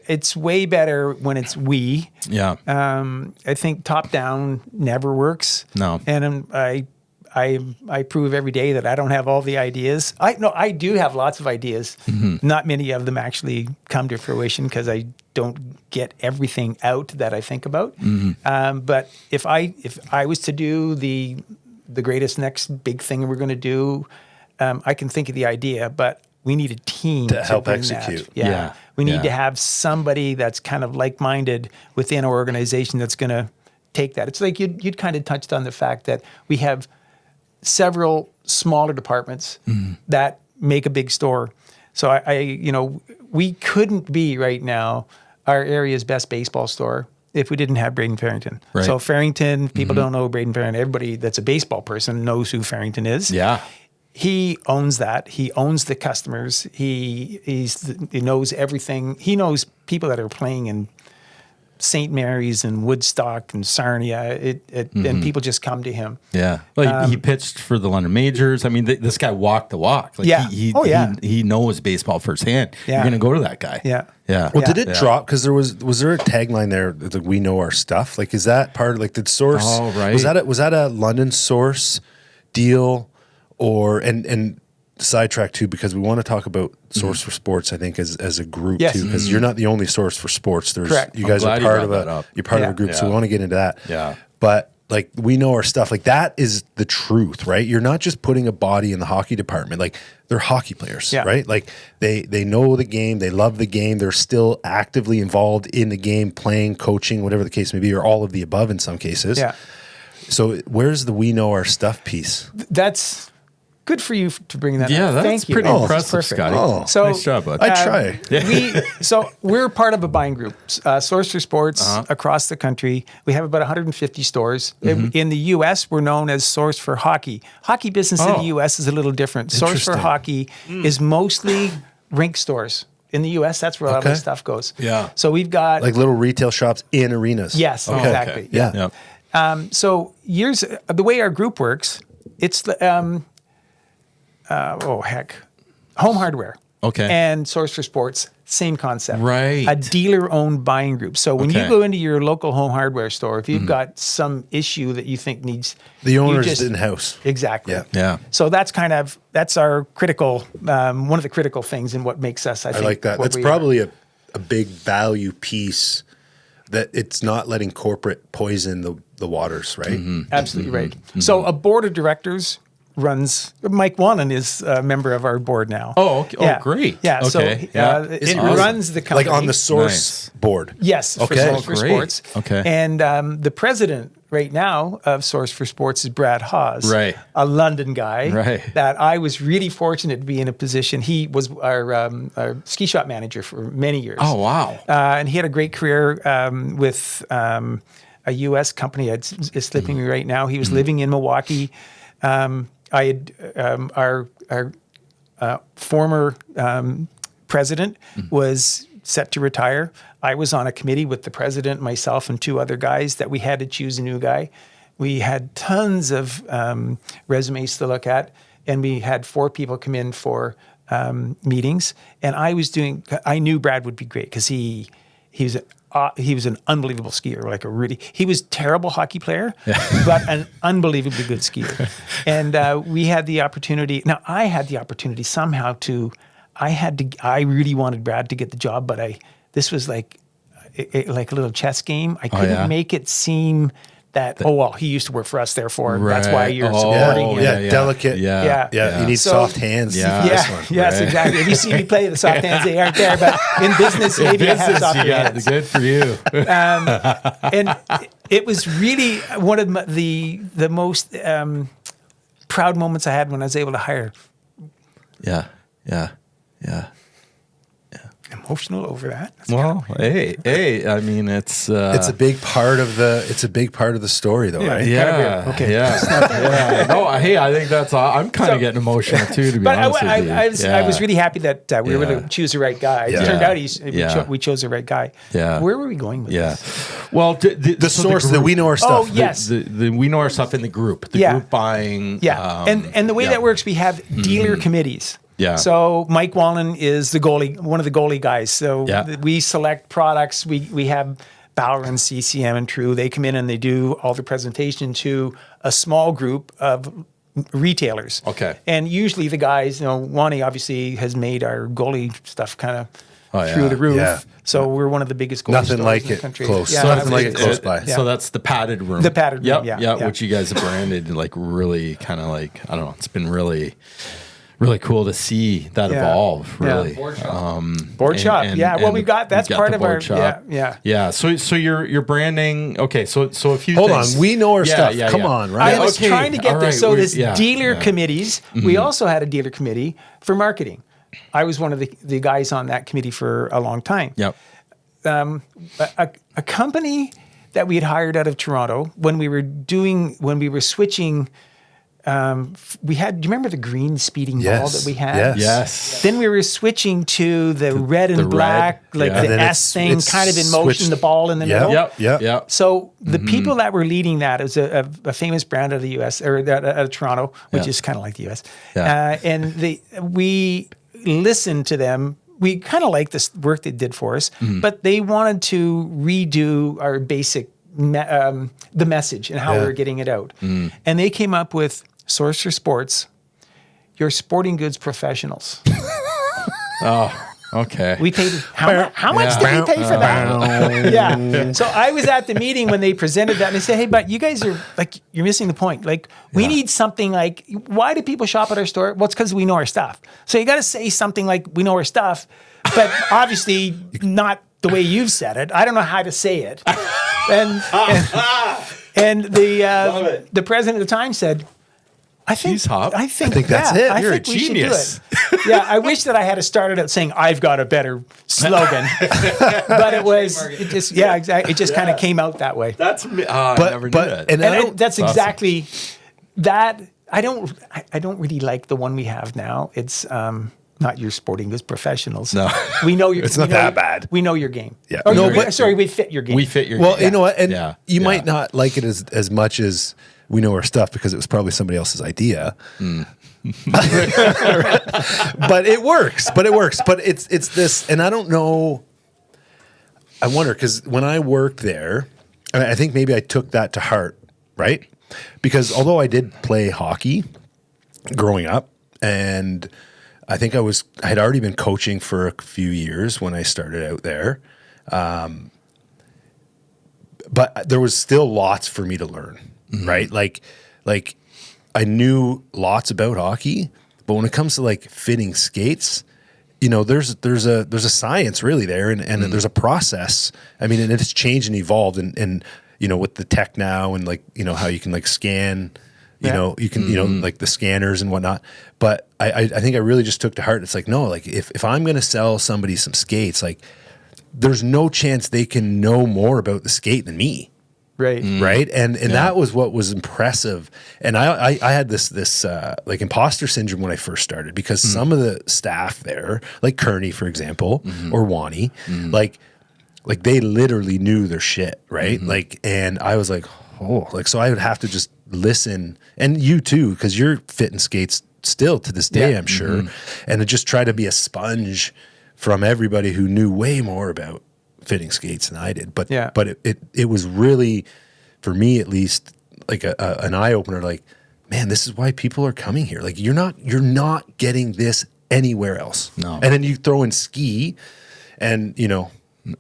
Speaker 3: It's way better when it's we.
Speaker 2: Yeah.
Speaker 3: I think top down never works.
Speaker 2: No.
Speaker 3: And I prove every day that I don't have all the ideas. I do have lots of ideas. Mm-hmm. Not many of them actually come to fruition because I don't get everything out that I think about. Mm-hmm. But if I was to do the greatest next big thing we're going to do, I can think of the idea, but we need a team
Speaker 1: to help execute.
Speaker 3: Yeah. We need to have somebody that's kind of like-minded within our organization that's going to take that. It's like you'd kind of touched on the fact that we have several smaller departments that make a big store. So we couldn't be right now our area's best baseball store if we didn't have Braden Farrington.
Speaker 2: Right.
Speaker 3: So Farrington, people don't know Braden Farrington. Everybody that's a baseball person knows who Farrington is.
Speaker 2: Yeah.
Speaker 3: He owns that. He owns the customers. He knows everything. He knows people that are playing in St. Mary's and Woodstock and Sarnia. And people just come to him.
Speaker 2: Yeah. Well, he pitched for the London Majors. I mean, this guy walked the walk. Like,
Speaker 3: yeah.
Speaker 2: He knows baseball firsthand.
Speaker 3: Yeah.
Speaker 2: You're going to go to that guy.
Speaker 3: Yeah.
Speaker 2: Yeah.
Speaker 1: Well, did it drop? Because was there a tagline there that we know our stuff? Like, is that part of like did Source?
Speaker 2: Oh, right.
Speaker 1: Was that a London Source deal, or and sidetrack too, because we want to talk about Source for Sports. I think as a group too, because you're not the only source for sports. There's
Speaker 3: Correct.
Speaker 1: You guys are part of a group,
Speaker 2: Yeah.
Speaker 1: so we want to get into that.
Speaker 2: Yeah.
Speaker 1: But like we know our stuff. Like that is the truth, right? You're not just putting a body in the hockey department. Like they're hockey players, right? Like they know the game, they love the game, they're still actively involved in the game, playing, coaching, whatever the case may be, or all of the above in some cases.
Speaker 3: Yeah.
Speaker 1: So where's the we know our stuff piece?
Speaker 3: That's good for you to bring that up.
Speaker 2: Yeah, that's
Speaker 3: Thank you.
Speaker 2: pretty impressive,
Speaker 3: Perfect.
Speaker 2: Scotty.
Speaker 1: Oh.
Speaker 3: So,
Speaker 2: nice job, bud.
Speaker 1: I try.
Speaker 3: So we're part of a buying group, Source for Sports across the country. We have about 150 stores. In the U.S., we're known as Source for Hockey. Hockey business in the U.S. is a little different. Source for Hockey is mostly rink stores. In the U.S., that's where a lot of the stuff goes.
Speaker 2: Yeah.
Speaker 3: So we've got
Speaker 1: Like little retail shops in arenas.
Speaker 3: Yes, exactly.
Speaker 2: Okay.
Speaker 3: Yeah. So the way our group works, it's the Home Hardware.
Speaker 2: Okay.
Speaker 3: And Source for Sports, same concept.
Speaker 2: Right.
Speaker 3: A dealer-owned buying group. So when you go into your local home hardware store, if you've got some issue that you think needs
Speaker 1: The owner's in-house.
Speaker 3: Exactly.
Speaker 1: Yeah.
Speaker 3: So that's our critical one of the critical things in what makes us. I think
Speaker 1: like that.
Speaker 3: what
Speaker 1: That's
Speaker 3: we
Speaker 1: probably a big value piece, that it's not letting corporate poison the waters, right?
Speaker 3: Absolutely right. So a board of directors runs. Mike Wannon is a member of our board now.
Speaker 2: Oh, okay.
Speaker 3: Yeah.
Speaker 2: Oh, great.
Speaker 3: Yeah.
Speaker 2: Okay.
Speaker 3: So
Speaker 2: Isn't
Speaker 3: it
Speaker 2: awesome.
Speaker 3: runs the company.
Speaker 1: Like on the Source board.
Speaker 3: Yes. For
Speaker 1: Okay.
Speaker 3: Source for
Speaker 2: Great.
Speaker 3: Sports.
Speaker 2: Okay.
Speaker 3: And the president right now of Source for Sports is Brad Hawes.
Speaker 2: Right.
Speaker 3: A London guy.
Speaker 2: Right.
Speaker 3: That I was really fortunate to be in a position. He was our ski shop manager for many years.
Speaker 2: Oh, wow.
Speaker 3: And he had a great career with a U.S. company. It's slipping me right now. He was living in Milwaukee. I had our former president was set to retire. I was on a committee with the president, myself, and two other guys that we had to choose a new guy. We had tons of resumes to look at, and we had 4 people come in for meetings. And I knew Brad would be great because he was an unbelievable skier, he was a terrible hockey player, but an unbelievably good skier. And we had the opportunity. Now I had the opportunity somehow I really wanted Brad to get the job, but this was like a little chess game. I couldn't make it seem that, he used to work for us, therefore that's why you're supporting him.
Speaker 1: Yeah, delicate.
Speaker 2: Yeah.
Speaker 1: You need soft hands.
Speaker 2: Yeah.
Speaker 3: Yes, exactly. If you see me play, the soft hands, they aren't there. But in business, maybe I have soft hands.
Speaker 2: Good for you.
Speaker 3: And it was really one of the most proud moments I had when I was able to hire.
Speaker 2: Yeah. Yeah.
Speaker 3: Emotional over that. That's
Speaker 2: Well, hey, I mean, it's
Speaker 1: It's a big part of the story, though, right?
Speaker 2: yeah,
Speaker 3: Okay.
Speaker 2: yeah. No, hey, I think that's. I'm kind of getting emotional too, to be
Speaker 3: But
Speaker 2: honest with you.
Speaker 3: I was really happy that we were able to choose the right guy.
Speaker 1: Yeah.
Speaker 3: It turned out we
Speaker 2: Yeah.
Speaker 3: chose the right guy.
Speaker 2: Yeah.
Speaker 3: Where were we going with
Speaker 2: Yeah.
Speaker 3: this?
Speaker 2: Well,
Speaker 1: The source that we know our
Speaker 3: Oh,
Speaker 1: stuff.
Speaker 3: yes.
Speaker 2: the we know our stuff in the group. The
Speaker 3: Yeah.
Speaker 2: group buying.
Speaker 3: Yeah, and the way
Speaker 2: yeah.
Speaker 3: that works, we have dealer committees.
Speaker 2: Yeah.
Speaker 3: So Mike Wallen is the goalie, one of the goalie guys. So
Speaker 2: Yeah.
Speaker 3: we select products. We have Bauer and CCM and True. They come in and they do all the presentation to a small group of retailers.
Speaker 2: Okay.
Speaker 3: And usually the guys, Wani obviously has made our goalie stuff kind of
Speaker 2: Oh, yeah.
Speaker 3: through the roof.
Speaker 1: Yeah.
Speaker 3: So we're one of the biggest goalie
Speaker 1: Nothing
Speaker 3: stores
Speaker 1: like
Speaker 3: in the
Speaker 1: it
Speaker 3: country.
Speaker 1: close.
Speaker 3: Yeah,
Speaker 1: Nothing like it
Speaker 3: absolutely.
Speaker 1: close by.
Speaker 2: So that's the padded room.
Speaker 3: The padded room, yeah.
Speaker 2: Which you guys have branded like really kind of like, I don't know. It's been really cool to see that
Speaker 3: Yeah.
Speaker 2: evolve.
Speaker 3: Yeah.
Speaker 2: Really.
Speaker 3: Board
Speaker 2: And-
Speaker 3: shop.
Speaker 2: and-
Speaker 3: Yeah. Well,
Speaker 2: and
Speaker 3: we've got that's
Speaker 2: we've got
Speaker 3: part
Speaker 2: the
Speaker 3: of our
Speaker 2: board shop.
Speaker 3: yeah.
Speaker 2: So you're branding. Okay. So a few.
Speaker 1: Hold
Speaker 2: things.
Speaker 1: on, we know our stuff.
Speaker 2: Yeah,
Speaker 1: Come
Speaker 2: yeah.
Speaker 1: on, right?
Speaker 3: I was
Speaker 2: Okay,
Speaker 3: trying to get
Speaker 2: all
Speaker 3: there.
Speaker 2: right,
Speaker 3: So
Speaker 2: we're-
Speaker 3: this
Speaker 2: yeah,
Speaker 3: dealer
Speaker 2: yeah.
Speaker 3: committees, we also had a dealer committee for marketing. I was one of the guys on that committee for a long time.
Speaker 2: Yep.
Speaker 3: A company that we had hired out of Toronto when we were switching. Do you remember the green speeding ball
Speaker 1: Yes,
Speaker 3: that we had?
Speaker 1: yes.
Speaker 2: Yes.
Speaker 3: Then we were switching to the red and
Speaker 2: the red,
Speaker 3: black, like
Speaker 2: yeah.
Speaker 3: the
Speaker 1: And then
Speaker 3: S thing,
Speaker 1: it's
Speaker 3: kind of in motion,
Speaker 1: switched.
Speaker 3: the ball in the
Speaker 1: Yep.
Speaker 3: middle.
Speaker 1: Yep.
Speaker 2: Yep.
Speaker 3: So the people that were leading that is a famous brand of the U.S. or out of Toronto, which
Speaker 2: Yeah.
Speaker 3: is kind of like the U.S.
Speaker 2: Yeah.
Speaker 3: And we listened to them. We kind of liked this work they did for us, but they wanted to redo our basic the message and how we were getting it out. And they came up with Source for Sports, your sporting goods professionals.
Speaker 2: Okay.
Speaker 3: We paid how much did we pay for that? Yeah. So I was at the meeting when they presented that and they said, hey, but you guys are like, you're missing the point. Like we need something like, why do people shop at our store? Well, it's because we know our stuff. So you got to say something like we know our stuff, but obviously not the way you've said it. I don't know how to say it. And the president at the time said, I think
Speaker 1: that's it.
Speaker 2: You're a
Speaker 3: we should do
Speaker 2: genius.
Speaker 3: it. Yeah, I wish that I had started out saying I've got a better slogan, but it just kind of came out that way.
Speaker 2: That's me. I never knew that.
Speaker 3: And that's
Speaker 2: awesome.
Speaker 3: exactly that. I don't really like the one we have now. It's not your sporting goods professionals.
Speaker 2: No.
Speaker 3: We know your.
Speaker 1: It's not that bad.
Speaker 3: We know your game.
Speaker 1: Yeah.
Speaker 3: Or
Speaker 1: No,
Speaker 3: your-
Speaker 1: but-
Speaker 3: sorry, we fit your game.
Speaker 2: We fit your.
Speaker 1: Well,
Speaker 2: game.
Speaker 1: you know what? And
Speaker 2: Yeah.
Speaker 1: you
Speaker 2: Yeah.
Speaker 1: might not like it as much as we know our stuff because it was probably somebody else's idea. But it works. But it's this, and I don't know. I wonder because when I worked there, I think maybe I took that to heart, right? Because although I did play hockey growing up, and I think I had already been coaching for a few years when I started out there. But there was still lots for me to learn, right? Like I knew lots about hockey, but when it comes to like fitting skates, there's a science really there, and there's a process. I mean, and it's changed and evolved, and with the tech now, and like how you can like scan, you can like the scanners and whatnot. But I think I really just took to heart. It's like no, like if I'm gonna sell somebody some skates, like there's no chance they can know more about the skate than me.
Speaker 3: right.
Speaker 1: Right. And that was what was impressive. And I had this like imposter syndrome when I first started because some of the staff there, like Kearney, for example, or Wani, like they literally knew their shit. Right. Like, and I was like, oh, like, so I would have to just listen, and you too, because you're fitting skates still to this day, I'm sure. And to just try to be a sponge from everybody who knew way more about fitting skates than I did. But it was really, for me at least, like an eye opener. Like, man, this is why people are coming here. Like, you're not getting this anywhere else.
Speaker 2: No.
Speaker 1: And then you throw in ski, and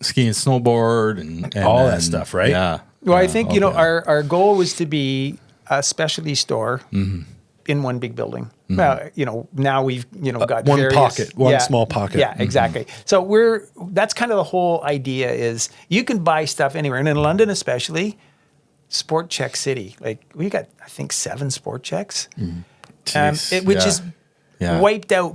Speaker 2: ski and snowboard and
Speaker 1: all that stuff, right?
Speaker 2: Yeah.
Speaker 3: Well, I
Speaker 2: Yeah,
Speaker 3: think
Speaker 2: okay.
Speaker 3: our goal was to be a specialty store in one big building. Well, now we've got
Speaker 1: one
Speaker 3: various,
Speaker 1: pocket, one small pocket.
Speaker 3: Yeah, exactly. So that's kind of the whole idea is you can buy stuff anywhere, and in London especially, Sport Check City. Like we got, I think 7 Sport Checks,
Speaker 2: Jeez,
Speaker 3: which
Speaker 2: yeah.
Speaker 3: is wiped out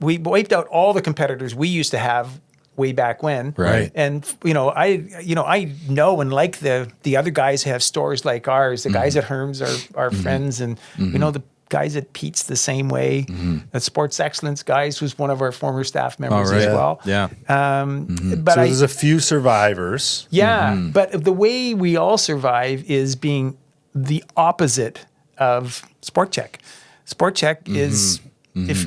Speaker 3: we wiped out all the competitors we used to have way back when.
Speaker 2: Right.
Speaker 3: And I know and like the other guys who have stores like ours. The guys at Herms are friends, and we know the guys at Pete's the same way. The Sports Excellence guys was one of our former staff members as well.
Speaker 2: Yeah.
Speaker 3: But
Speaker 1: So there's a few survivors.
Speaker 3: but the way we all survive is being the opposite of Sport Check. Sport Check is if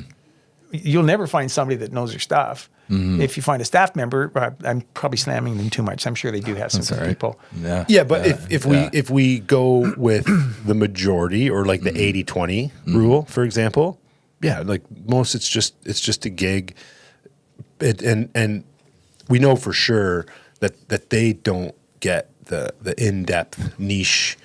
Speaker 3: you'll never find somebody that knows their stuff. If you find a staff member, I'm probably slamming them too much. I'm sure they do have some good people.
Speaker 1: Yeah, but if we go with the majority or like the 80-20 rule, for example, like most it's just a gig, and we know for sure that they don't get the in-depth niche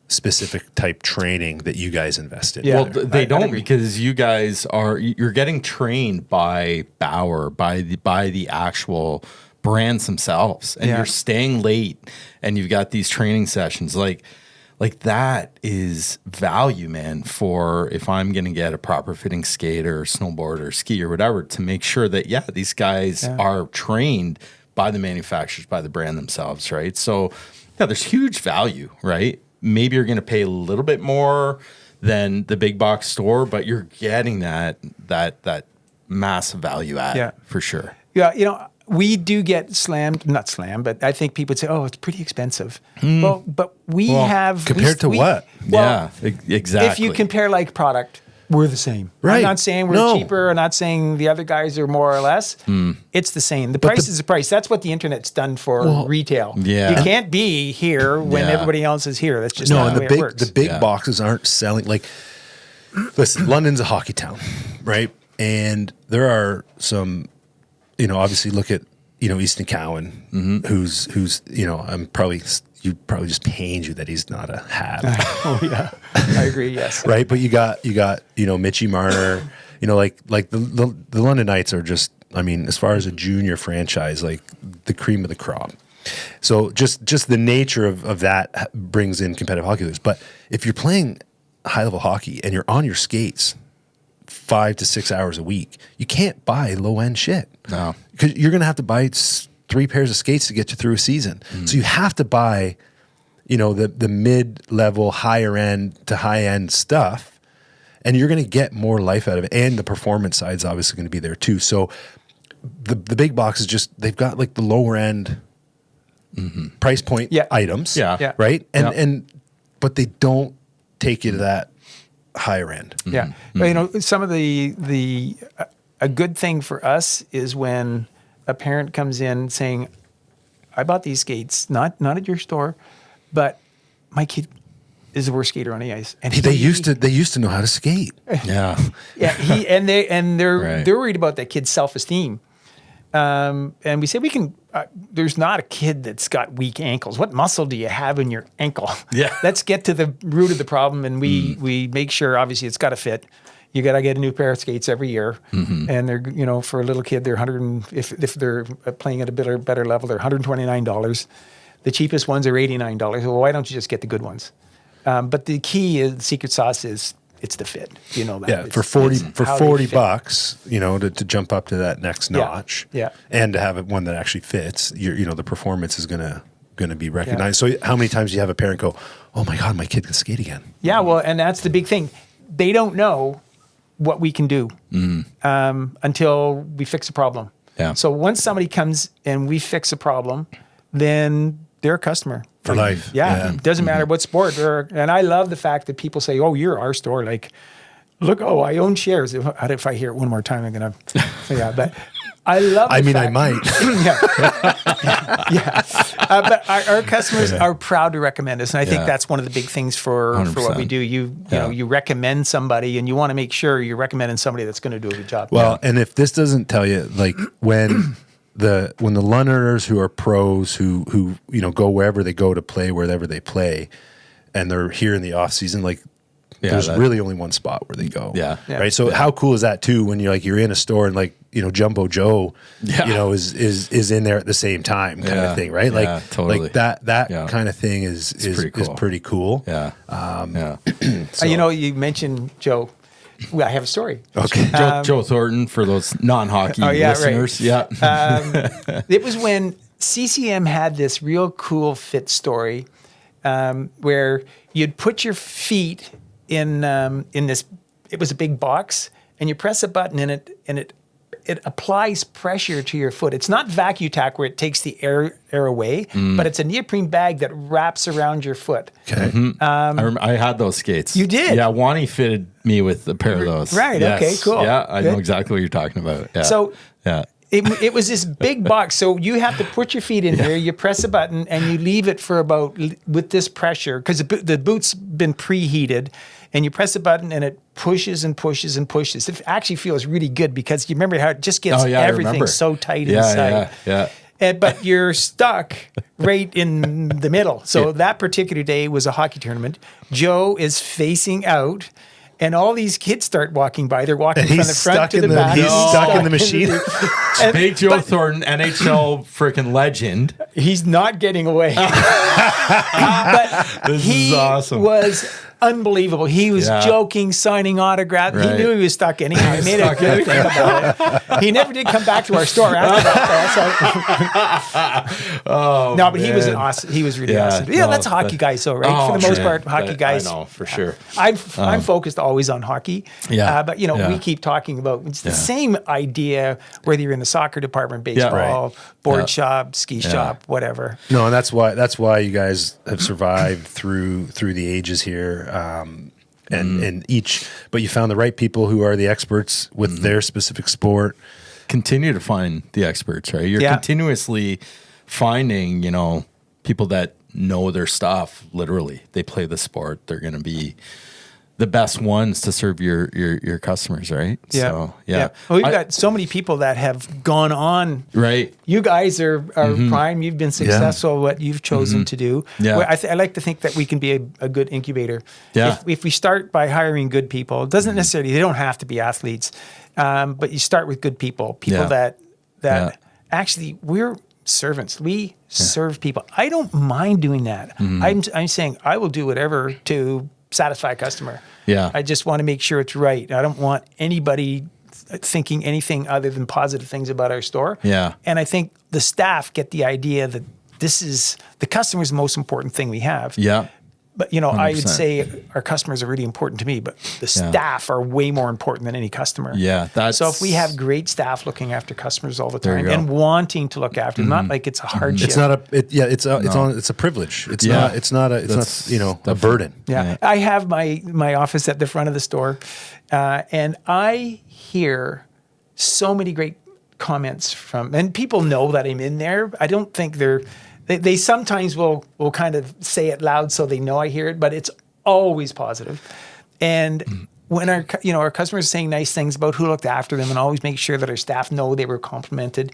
Speaker 1: specific type training that you guys invest in.
Speaker 2: Well, they don't, because you guys you're getting trained by Bauer, by the actual brands themselves, and you're staying late, and you've got these training sessions. Like that is value, man, for if I'm going to get a proper fitting skate or snowboard or ski or whatever, to make sure that, these guys are trained by the manufacturers, by the brand themselves, right? So there's huge value, right? Maybe you're going to pay a little bit more than the big box store, but you're getting that massive value add for sure.
Speaker 3: Yeah, we do get not slammed, but I think people would say, "Oh, it's pretty expensive." Well, but we have
Speaker 1: compared to what?
Speaker 3: Well,
Speaker 2: exactly.
Speaker 3: If you compare like product, we're the same.
Speaker 1: Right.
Speaker 3: I'm not saying we're cheaper. I'm not saying the other guys are more or less. It's the same. The price is the price. That's what the internet's done for retail.
Speaker 2: Yeah.
Speaker 3: You can't be here when everybody else is here. That's just not the way it works.
Speaker 1: The big boxes aren't selling. Like, listen, London's a hockey town, right? And there are some, obviously look at, Easton Cowan, who's you probably just pains you that he's not a hat.
Speaker 3: Oh yeah, I agree. Yes,
Speaker 1: right. But you got Mitchie Marner. Like the London Knights are just, as far as a junior franchise, like the cream of the crop. So just the nature of that brings in competitive hockey leagues. But if you're playing high level hockey and you're on your skates 5 to 6 hours a week, you can't buy low end shit.
Speaker 2: No,
Speaker 1: because you're going to have to buy 3 pairs of skates to get you through a season. So you have to buy, the mid-level, higher end to high-end stuff, and you're going to get more life out of it. And the performance side is obviously going to be there too. So the big box is just, they've got like the lower end price point items, right? But they don't take you to that higher end.
Speaker 3: Yeah. But, some of a good thing for us is when a parent comes in saying, I bought these skates, not at your store, but my kid is the worst skater on the ice. And
Speaker 1: they used to know how to skate.
Speaker 2: Yeah.
Speaker 3: They're worried about that kid's self-esteem. And we say there's not a kid that's got weak ankles. What muscle do you have in your ankle?
Speaker 2: Yeah.
Speaker 3: Let's get to the root of the problem. And we make sure, obviously, it's got to fit. You got to get a new pair of skates every year. And they're, for a little kid, they're if they're playing at a better level, they're $129. The cheapest ones are $89. Well, why don't you just get the good ones? But the key is, the secret sauce is, it's the fit. You know that.
Speaker 1: Yeah, for $40, to jump up to that next notch.
Speaker 3: Yeah.
Speaker 1: And to have one that actually fits, the performance is gonna be recognized. So how many times do you have a parent go, "Oh my God, my kid can skate again"?
Speaker 3: Yeah, well, and that's the big thing. They don't know what we can do until we fix a problem.
Speaker 2: Yeah.
Speaker 3: So once somebody comes and we fix a problem, then they're a customer
Speaker 1: For life.
Speaker 3: Yeah. It doesn't matter what sport. And I love the fact that people say, "Oh, you're our store." Like, look, I own shares. If I hear it one more time, I'm gonna say, yeah. But I love.
Speaker 1: I might.
Speaker 3: But our customers are proud to recommend us, and I think that's one of the big things for what we do. You recommend somebody, and you want to make sure you're recommending somebody that's going to do a good job.
Speaker 1: Well, and if this doesn't tell you, like when the Londoners who are pros who go wherever they go to play, wherever they play, and they're here in the off season, like. There's really only one spot where they go.
Speaker 2: Yeah.
Speaker 1: Right. So how cool is that too? When you're in a store and Jumbo Joe, is in there at the same time kind of thing. Right. Like,
Speaker 2: totally.
Speaker 1: Like that kind of thing is pretty cool.
Speaker 2: Yeah.
Speaker 3: You mentioned Joe. Well, I have a story.
Speaker 1: Okay.
Speaker 2: Joe Thornton for those non-hockey listeners.
Speaker 3: Right.
Speaker 2: Yeah.
Speaker 3: It was when CCM had this real cool fit story where you'd put your feet in this. It was a big box, and you press a button in it, and it applies pressure to your foot. It's not Vacuum-Tac where it takes the air away, but it's a neoprene bag that wraps around your foot.
Speaker 1: Okay.
Speaker 2: I had those skates.
Speaker 3: You did?
Speaker 2: Yeah, Wani fitted me with a pair of those.
Speaker 3: Right,
Speaker 2: Yes.
Speaker 3: okay, cool.
Speaker 2: Yeah, I know
Speaker 3: Good.
Speaker 2: exactly what you're talking about. Yeah.
Speaker 3: So
Speaker 2: yeah.
Speaker 3: it was this big box. So you have to put your feet in here, you press a button, and you leave it for about, with this pressure, because the boot's been preheated, and you press a button and it pushes and pushes and pushes. It actually feels really good because you remember how it just gets everything so tight inside.
Speaker 2: Yeah.
Speaker 3: But you're stuck right in the middle. So that particular day was a hockey tournament. Joe is facing out, and all these kids start walking by. They're walking from the front to the back.
Speaker 1: He's stuck in the machine.
Speaker 2: Big Joe Thornton, NHL freaking legend.
Speaker 3: He's not getting away. But
Speaker 2: This
Speaker 3: he
Speaker 2: is awesome.
Speaker 3: was unbelievable. He was joking, signing autographs.
Speaker 2: Right.
Speaker 3: He knew he was stuck anyhow. He made a good thing about it. He never did come back to our store after that. No, but he was awesome. He was really awesome. Yeah, that's hockey guys, though, right? For the most part, hockey guys.
Speaker 2: I know, for sure.
Speaker 3: I'm focused always on hockey.
Speaker 2: Yeah.
Speaker 3: But, we keep talking about, it's the same idea, whether you're in the soccer department, baseball, board shop, ski shop, whatever.
Speaker 1: No, and that's why you guys have survived through the ages here. And but you found the right people who are the experts with their specific sport.
Speaker 2: Continue to find the experts, right? You're continuously finding, people that know their stuff. Literally, they play the sport. They're going to be the best ones to serve your customers, right?
Speaker 3: Yeah.
Speaker 2: So, yeah.
Speaker 3: Well, we've got so many people that have gone on.
Speaker 2: Right.
Speaker 3: You guys are prime. You've been successful what you've chosen to do.
Speaker 2: Yeah.
Speaker 3: Well, I like to think that we can be a good incubator.
Speaker 2: Yeah.
Speaker 3: If we start by hiring good people, it doesn't necessarily, they don't have to be athletes, but you start with good people that actually, we're servants. We serve people. I don't mind doing that. I'm saying I will do whatever to satisfy a customer.
Speaker 2: Yeah.
Speaker 3: I just want to make sure it's right. I don't want anybody thinking anything other than positive things about our store.
Speaker 2: Yeah.
Speaker 3: And I think the staff get the idea that this is the customer's most important thing we have.
Speaker 2: Yeah.
Speaker 3: But, I would
Speaker 2: 100%.
Speaker 3: say our customers are really important to me, but the staff are way more important than any customer.
Speaker 2: Yeah.
Speaker 3: So if we have great staff looking after customers all the
Speaker 2: There you
Speaker 3: time
Speaker 2: go.
Speaker 3: and wanting to look after them, not like it's a hardship.
Speaker 1: It's not it's a privilege. It's not a burden.
Speaker 3: Yeah. I have my office at the front of the store, and I hear so many great comments and people know that I'm in there. I don't think they sometimes will kind of say it loud so they know I hear it, but it's always positive. And when our customers are saying nice things about who looked after them, and always make sure that our staff know they were complimented.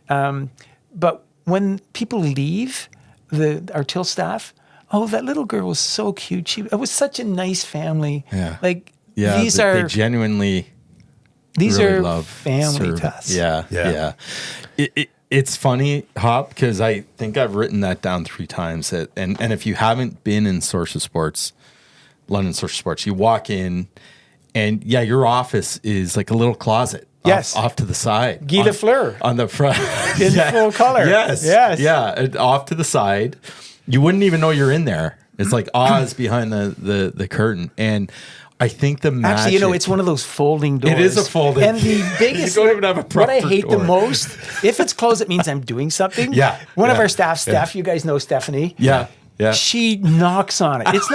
Speaker 3: But when people leave, our till staff, oh, that little girl was so cute. It was such a nice family.
Speaker 2: Yeah.
Speaker 3: They
Speaker 2: genuinely
Speaker 3: these
Speaker 2: really
Speaker 3: are
Speaker 2: love
Speaker 3: family to us.
Speaker 2: Yeah. It's funny, Hop, because I think I've written that down 3 times. And if you haven't been in Source of Sports, London Source of Sports, you walk in and your office is like a little closet.
Speaker 3: Yes.
Speaker 2: Off to the side.
Speaker 3: Guy Lafleur.
Speaker 2: On the front.
Speaker 3: In full color.
Speaker 2: Yes. Yeah. Off to the side. You wouldn't even know you're in there. It's like Oz behind the curtain. And I think the magic.
Speaker 3: Actually, it's one of those folding doors.
Speaker 2: It is a folding.
Speaker 3: And the biggest,
Speaker 2: you don't even have a proper
Speaker 3: what I hate
Speaker 2: door.
Speaker 3: the most, if it's closed, it means I'm doing something.
Speaker 2: Yeah.
Speaker 3: One of our staff, Steph, you guys know Stephanie.
Speaker 2: Yeah. Yeah.
Speaker 3: She knocks on it. It's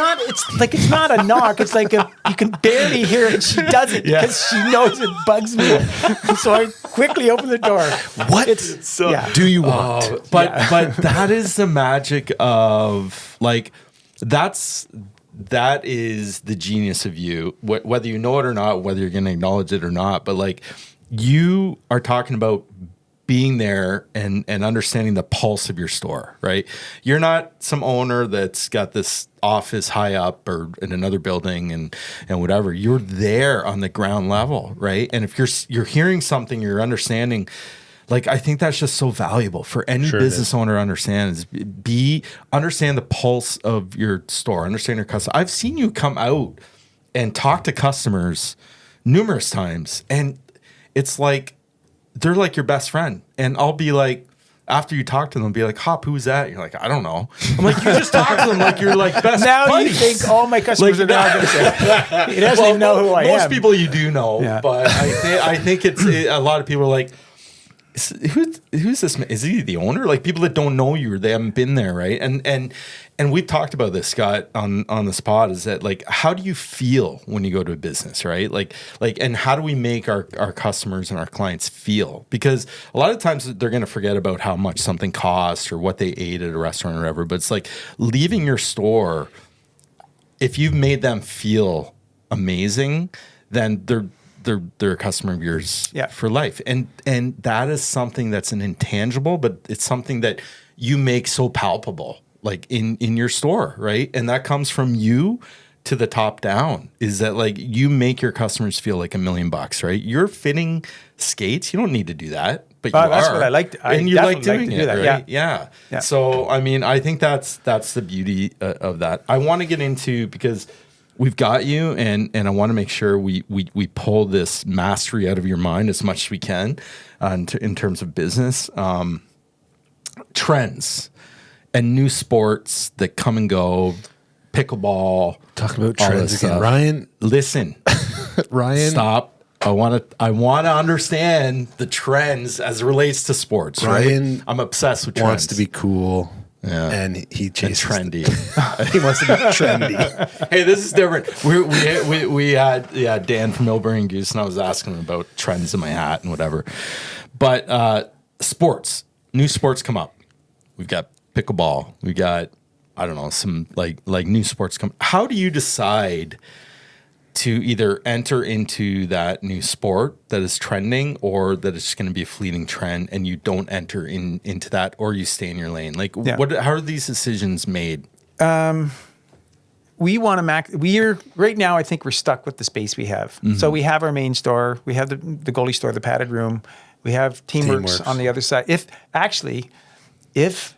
Speaker 3: not a knock. It's like you can barely hear it. She does it because she knows it bugs me. So I quickly open the door.
Speaker 1: What? Do you want?
Speaker 2: But that is the magic of that is the genius of you, whether you know it or not, whether you're going to acknowledge it or not. But you are talking about being there and understanding the pulse of your store, right? You're not some owner that's got this office high up or in another building and whatever. You're there on the ground level, right? And if you're hearing something, you're understanding. I think that's just so valuable for any business owner to understand understand the pulse of your store, understand your customer. I've seen you come out and talk to customers numerous times. And it's like, they're like your best friend. And I'll be like, after you talk to them, be like, Hop, who's that? You're like, I don't know. I'm like, you just talk to them like you're like best
Speaker 3: Now
Speaker 2: buddies.
Speaker 3: you think all my customers are now going to say, he doesn't even know who I am.
Speaker 2: Most people you do know,
Speaker 3: Yeah.
Speaker 2: but I think a lot of people are like, who's this man? Is he the owner? Like people that don't know you, or they haven't been there, right? And we've talked about this, Scott, on the spot, is that like, how do you feel when you go to a business, right? Like, and how do we make our customers and our clients feel? Because a lot of times they're going to forget about how much something costs or what they ate at a restaurant or whatever. But it's like leaving your store, if you've made them feel amazing, then they're a customer of yours for life. And that is something that's an intangible, but it's something that you make so palpable, like in your store, right? And that comes from you to the top down, is that like you make your customers feel like $1 million, right? You're fitting skates. You don't need to do that, but you
Speaker 3: that's
Speaker 2: are.
Speaker 3: what I like.
Speaker 2: And you like doing it,
Speaker 3: that,
Speaker 2: right? Yeah. So, I mean, I think that's the beauty of that. I want to get into, because we've got you, and I want to make sure we pull this mastery out of your mind as much as we can in terms of business. Trends and new sports that come and go, pickleball.
Speaker 1: Talking about
Speaker 2: all
Speaker 1: trends
Speaker 2: this
Speaker 1: again.
Speaker 2: stuff.
Speaker 1: Ryan,
Speaker 2: Listen, stop. I want to understand the trends as it relates to sports.
Speaker 1: Ryan
Speaker 2: right? I'm obsessed with trends.
Speaker 1: wants to be cool.
Speaker 2: Yeah.
Speaker 1: And he chases
Speaker 2: trendy.
Speaker 1: He wants to be trendy.
Speaker 2: Hey, this is different. We had Dan from Millbury and Goose, and I was asking him about trends in my hat and whatever. But sports, new sports come up. We've got pickleball. We got, I don't know, some like new sports come. How do you decide to either enter into that new sport that is trending, or that it's going to be a fleeting trend and you don't enter into that, or you stay in your lane? Like, how are these decisions made?
Speaker 3: We want to we're right now, I think we're stuck with the space we have.
Speaker 2: Mm-hmm.
Speaker 3: So we have our main store, we have the goalie store, the padded room, we have Teamworks on the other side. If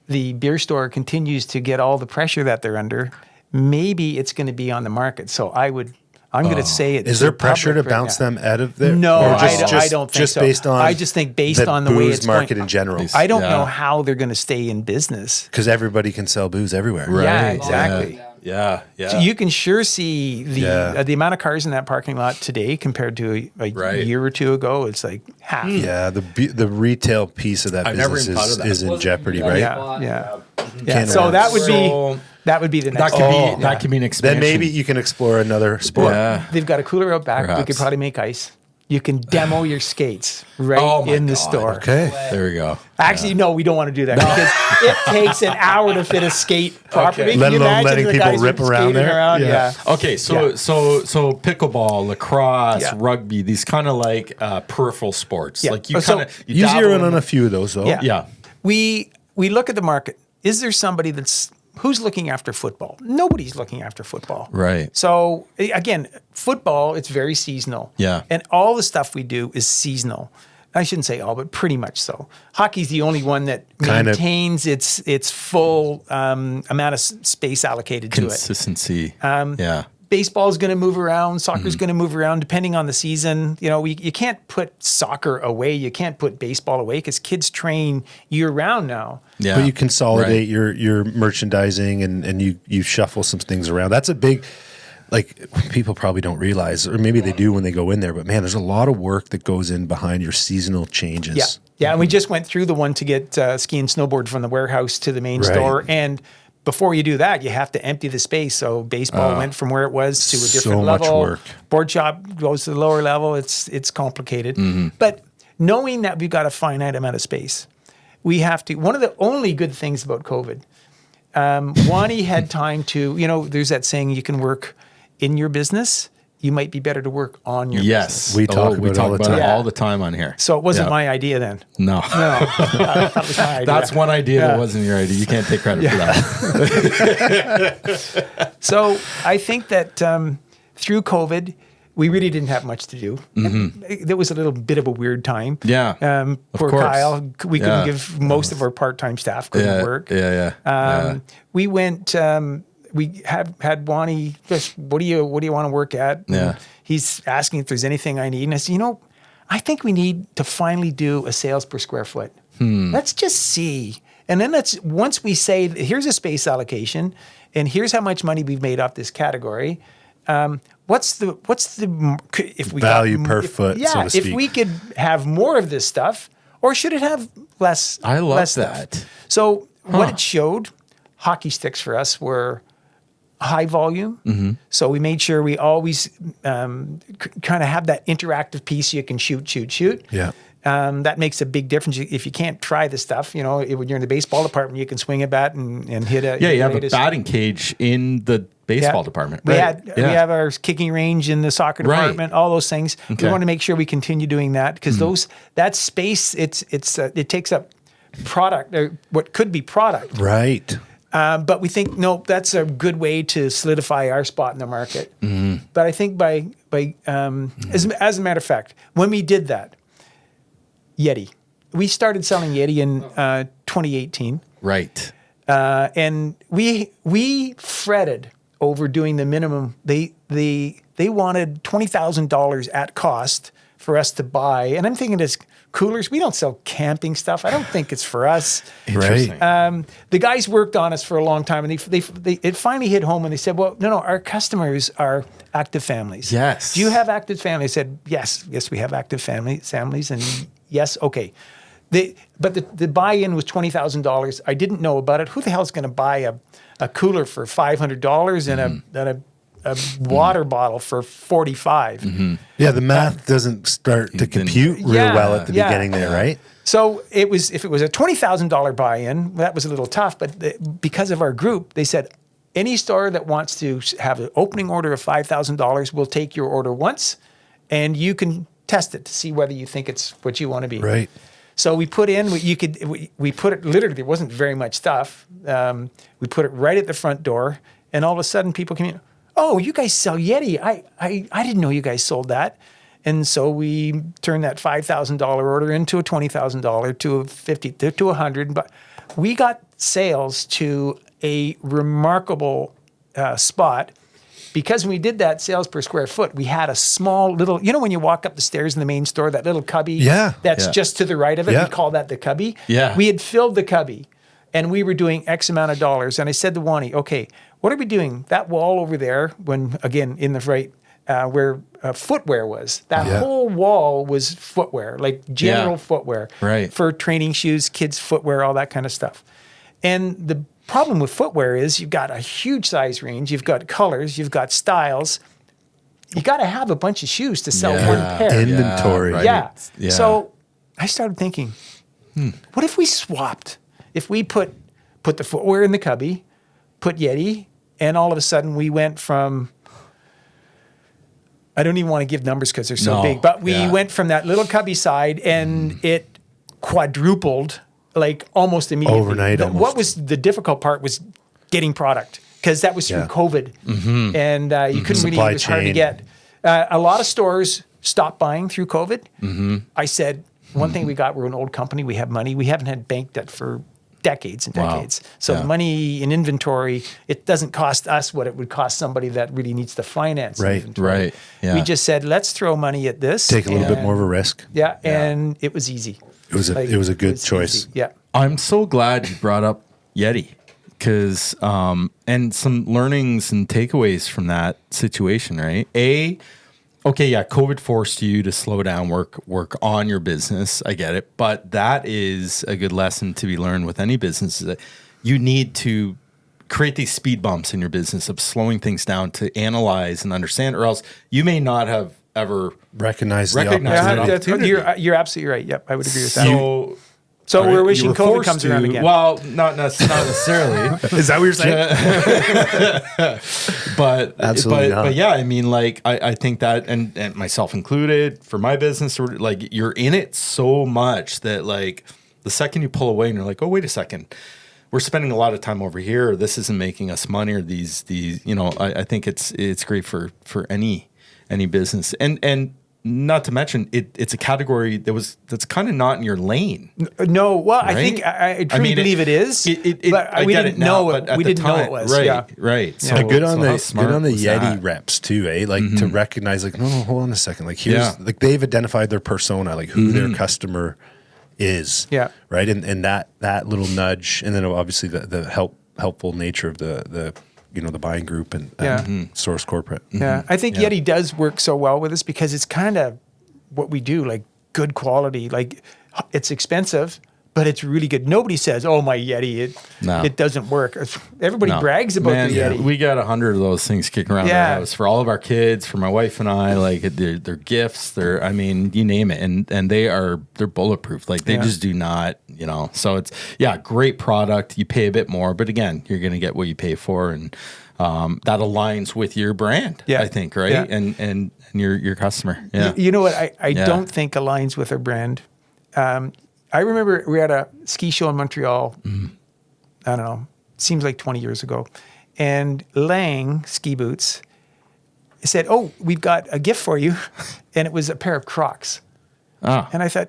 Speaker 3: the beer store continues to get all the pressure that they're under, maybe it's going to be on the market. So I'm going to say it.
Speaker 1: Is there pressure to bounce them out of there?
Speaker 3: No,
Speaker 1: Or
Speaker 3: I don't think
Speaker 1: just
Speaker 3: so.
Speaker 1: based on
Speaker 3: I just think based on the way
Speaker 1: booze
Speaker 3: it's
Speaker 1: market
Speaker 3: going,
Speaker 1: in general.
Speaker 3: I don't know how they're going to stay in business.
Speaker 1: Because everybody can sell booze everywhere.
Speaker 2: Right.
Speaker 3: Yeah, exactly.
Speaker 2: Yeah.
Speaker 3: So you can sure see the amount of cars in that parking lot today compared to a year or two ago. It's like half.
Speaker 1: Yeah, the retail piece of that business is in jeopardy, right?
Speaker 3: Yeah. So that would be the next.
Speaker 2: That could be an expansion.
Speaker 1: Then maybe you can explore another sport.
Speaker 2: Yeah.
Speaker 3: They've got a cooler out back.
Speaker 2: Perhaps.
Speaker 3: We could probably make ice. You can demo your skates in the store.
Speaker 1: Okay.
Speaker 2: There we go.
Speaker 3: Actually, no, we don't want to do that because it takes an hour to fit a skate properly.
Speaker 1: Let
Speaker 3: Can you
Speaker 1: alone
Speaker 3: imagine
Speaker 1: letting
Speaker 3: the
Speaker 1: people
Speaker 3: guys
Speaker 1: rip around
Speaker 3: skating
Speaker 1: there?
Speaker 3: around?
Speaker 1: Yeah.
Speaker 2: Okay, so pickleball, lacrosse, rugby, these kind of like peripheral sports.
Speaker 3: Yeah.
Speaker 2: Like you kind of
Speaker 1: You zero in on a few of those, though.
Speaker 3: Yeah. We look at the market. Is there somebody who's looking after football? Nobody's looking after football.
Speaker 2: Right.
Speaker 3: So again, football, it's very seasonal.
Speaker 2: Yeah.
Speaker 3: And all the stuff we do is seasonal. I shouldn't say all, but pretty much so. Hockey's the only one that maintains its full amount of space allocated to it.
Speaker 2: Consistency.
Speaker 3: Baseball is going to move around. Soccer's going to move around depending on the season. You know, you can't put soccer away. You can't put baseball away because kids train year round now.
Speaker 1: Yeah. But you consolidate your merchandising and you shuffle some things around. That's a big, like, people probably don't realize, or maybe they do when they go in there, but man, there's a lot of work that goes in behind your seasonal changes.
Speaker 3: Yeah. Yeah. And we just went through the one to get ski and snowboard from the warehouse to the main store. And before you do that, you have to empty the space. So baseball went from where it was to a different level.
Speaker 1: So much work.
Speaker 3: Board shop goes to the lower level. It's complicated. Mm-hmm. But knowing that we've got a finite amount of space, we have to. One of the only good things about COVID, Wani had time to. There's that saying: you can work in your business. You might be better to work on your business.
Speaker 1: We talk about it
Speaker 2: all the time on here.
Speaker 3: So it wasn't my idea then.
Speaker 2: No.
Speaker 3: That was my idea.
Speaker 2: That's one idea that wasn't your idea. You can't take credit for that.
Speaker 3: So I think that through COVID, we really didn't have much to do. Mm-hmm. There was a little bit of a weird time.
Speaker 2: Yeah.
Speaker 3: Poor Kyle. We couldn't give most of our part-time staff couldn't work.
Speaker 2: Yeah.
Speaker 3: We went, we have had Wani just, what do you want to work at?
Speaker 2: Yeah.
Speaker 3: And he's asking if there's anything I need. And I said, I think we need to finally do a sales per square foot. Let's just see. And then once we say, here's a space allocation and here's how much money we've made off this category. What's the if we
Speaker 1: value per foot, so to speak.
Speaker 3: if we could have more of this stuff, or should it have less?
Speaker 2: I love
Speaker 3: less
Speaker 2: that.
Speaker 3: Stuff? So what it showed, hockey sticks for us were high volume. So we made sure we always kind of have that interactive piece. You can shoot.
Speaker 1: Yeah.
Speaker 3: That makes a big difference. If you can't try the stuff, when you're in the baseball department, you can swing a bat and hit a.
Speaker 2: Yeah, you have a batting cage in the baseball department.
Speaker 3: We
Speaker 2: Right.
Speaker 3: we have our kicking range in the soccer department. All those things.
Speaker 2: Okay.
Speaker 3: We want to make sure we continue doing that because that space it takes up product, what could be product.
Speaker 1: Right.
Speaker 3: But we think that's a good way to solidify our spot in the market. But I think as a matter of fact, when we did that, Yeti, we started selling Yeti in 2018.
Speaker 2: Right.
Speaker 3: And we fretted over doing the minimum. They wanted $20,000 at cost for us to buy. And I'm thinking this coolers, we don't sell camping stuff. I don't think it's for us.
Speaker 2: Interesting.
Speaker 3: The guys worked on us for a long time, and it finally hit home, and they said, well, no, our customers are active families.
Speaker 2: Yes.
Speaker 3: Do you have active families? I said, yes, we have active families, and yes, okay. But the buy-in was $20,000. I didn't know about it. Who the hell is going to buy a cooler for $500 and a water bottle for $45?
Speaker 1: Yeah, the math doesn't start to compute real well at the beginning there, right?
Speaker 3: So if it was a $20,000 buy-in, that was a little tough. But because of our group, they said any store that wants to have an opening order of $5,000 will take your order once, and you can test it to see whether you think it's what you want to be.
Speaker 1: Right.
Speaker 3: So we put in, we put it literally, there wasn't very much stuff. We put it right at the front door, and all of a sudden people came in, oh, you guys sell Yeti. I didn't know you guys sold that. And so we turned that $5,000 order into a $20,000 to a $50 to $100. But we got sales to a remarkable spot. Because when we did that sales per square foot, we had a small little, when you walk up the stairs in the main store, that little cubby that's just to the right of it, we call that the cubby.
Speaker 2: Yeah.
Speaker 3: We had filled the cubby and we were doing X amount of dollars. And I said to Wani, okay, what are we doing? That wall over there, when again, in the right, where footwear was, that whole wall was footwear, like general footwear for training shoes, kids' footwear, all that kind of stuff. And the problem with footwear is you've got a huge size range, you've got colors, you've got styles. You got to have a bunch of shoes to sell one pair.
Speaker 1: Inventory.
Speaker 2: Yeah.
Speaker 3: So I started thinking, what if we swapped? If we put the footwear in the cubby, put Yeti, and all of a sudden we went from, I don't even want to give numbers because they're so big, but we went from that little cubby side and it quadrupled like almost immediately.
Speaker 1: Overnight almost.
Speaker 3: What was the difficult part was getting product because that was through COVID and you couldn't really, it was hard to get. A lot of stores stopped buying through COVID. I said, one thing we got, we're an old company, we have money. We haven't had bank debt for decades and decades. So the money in inventory, it doesn't cost us what it would cost somebody that really needs to finance inventory.
Speaker 2: Right. Yeah.
Speaker 3: We just said, let's throw money at this.
Speaker 1: Take a little bit more of a risk.
Speaker 3: And it was easy.
Speaker 1: It was a good choice.
Speaker 3: Easy. Yeah.
Speaker 2: I'm so glad you brought up Yeti because and some learnings and takeaways from that situation, right? COVID forced you to slow down, work on your business. I get it. But that is a good lesson to be learned with any business, is that you need to create these speed bumps in your business of slowing things down to analyze and understand, or else you may not have ever
Speaker 1: recognized the
Speaker 2: opportunity.
Speaker 3: You're absolutely right. Yep, I would agree with that. So
Speaker 2: right,
Speaker 3: we're wishing COVID comes around again.
Speaker 2: Well, not necessarily.
Speaker 1: Is that what you're saying?
Speaker 2: But
Speaker 1: absolutely not.
Speaker 2: But yeah, I mean, like I think that, and myself included, for my business, like you're in it so much that like the second you pull away and you're like, oh, wait a second, we're spending a lot of time over here, or this isn't making us money, or these I think it's great for any business. And not to mention it's a category that's kind of not in your lane.
Speaker 3: No, well,
Speaker 2: right?
Speaker 3: I think I truly believe it is. But we didn't know it. We didn't know it was.
Speaker 2: Right,
Speaker 3: Yeah.
Speaker 2: right.
Speaker 1: So good on the Yeti
Speaker 2: that?
Speaker 1: reps too, eh? Like to recognize, like, no, hold on a second. Like here's like they've identified their persona, like who their customer is.
Speaker 3: Yeah.
Speaker 1: Right. And that little nudge, and then obviously the helpful nature of the the buying group and Source Corporate.
Speaker 3: Yeah. I think Yeti does work so well with us because it's kind of what we do, like good quality. Like it's expensive, but it's really good. Nobody says, "Oh, my Yeti, it doesn't work." Everybody brags about the Yeti.
Speaker 2: We got 100 of those things kicking around our house for all of our kids, for my wife and I. Like they're gifts. I mean, you name it, and they're bulletproof. Like they just do not, So it's great product. You pay a bit more, but again, you're going to get what you pay for, and that aligns with your brand.
Speaker 3: Yeah.
Speaker 2: I think, right?
Speaker 3: Yeah.
Speaker 2: And your customer. Yeah.
Speaker 3: You know what? I don't think aligns with our brand. I remember we had a ski show in Montreal, I don't know, seems like 20 years ago. And Lang Ski Boots said, "Oh, we've got a gift for you." And it was a pair of Crocs. And I thought,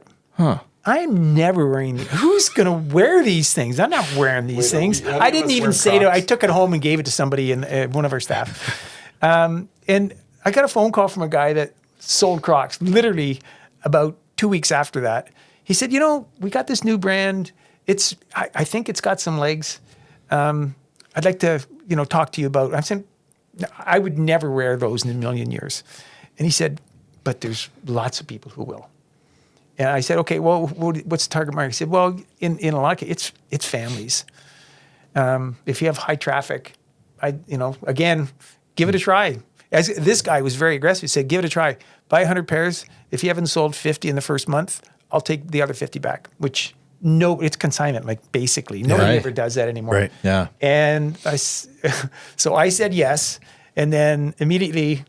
Speaker 3: I'm never wearing these. Who's going to wear these things? I'm not wearing these things. I didn't even say I took it home and gave it to somebody in one of our staff. And I got a phone call from a guy that sold Crocs literally about 2 weeks after that. He said, we got this new brand. I think it's got some legs. I'd like to, talk to you about. I said, I would never wear those in a million years. And he said, but there's lots of people who will. And I said, okay, well, what's the target market? He said, well, in a lot of cases, it's families. If you have high traffic, again, give it a try. As this guy was very aggressive. He said, give it a try. Buy 100 pairs. If you haven't sold 50 in the first month, I'll take the other 50 back, which it's consignment, like basically. Nobody ever does that anymore.
Speaker 1: Right.
Speaker 2: Yeah.
Speaker 3: And so I said yes. And then immediately,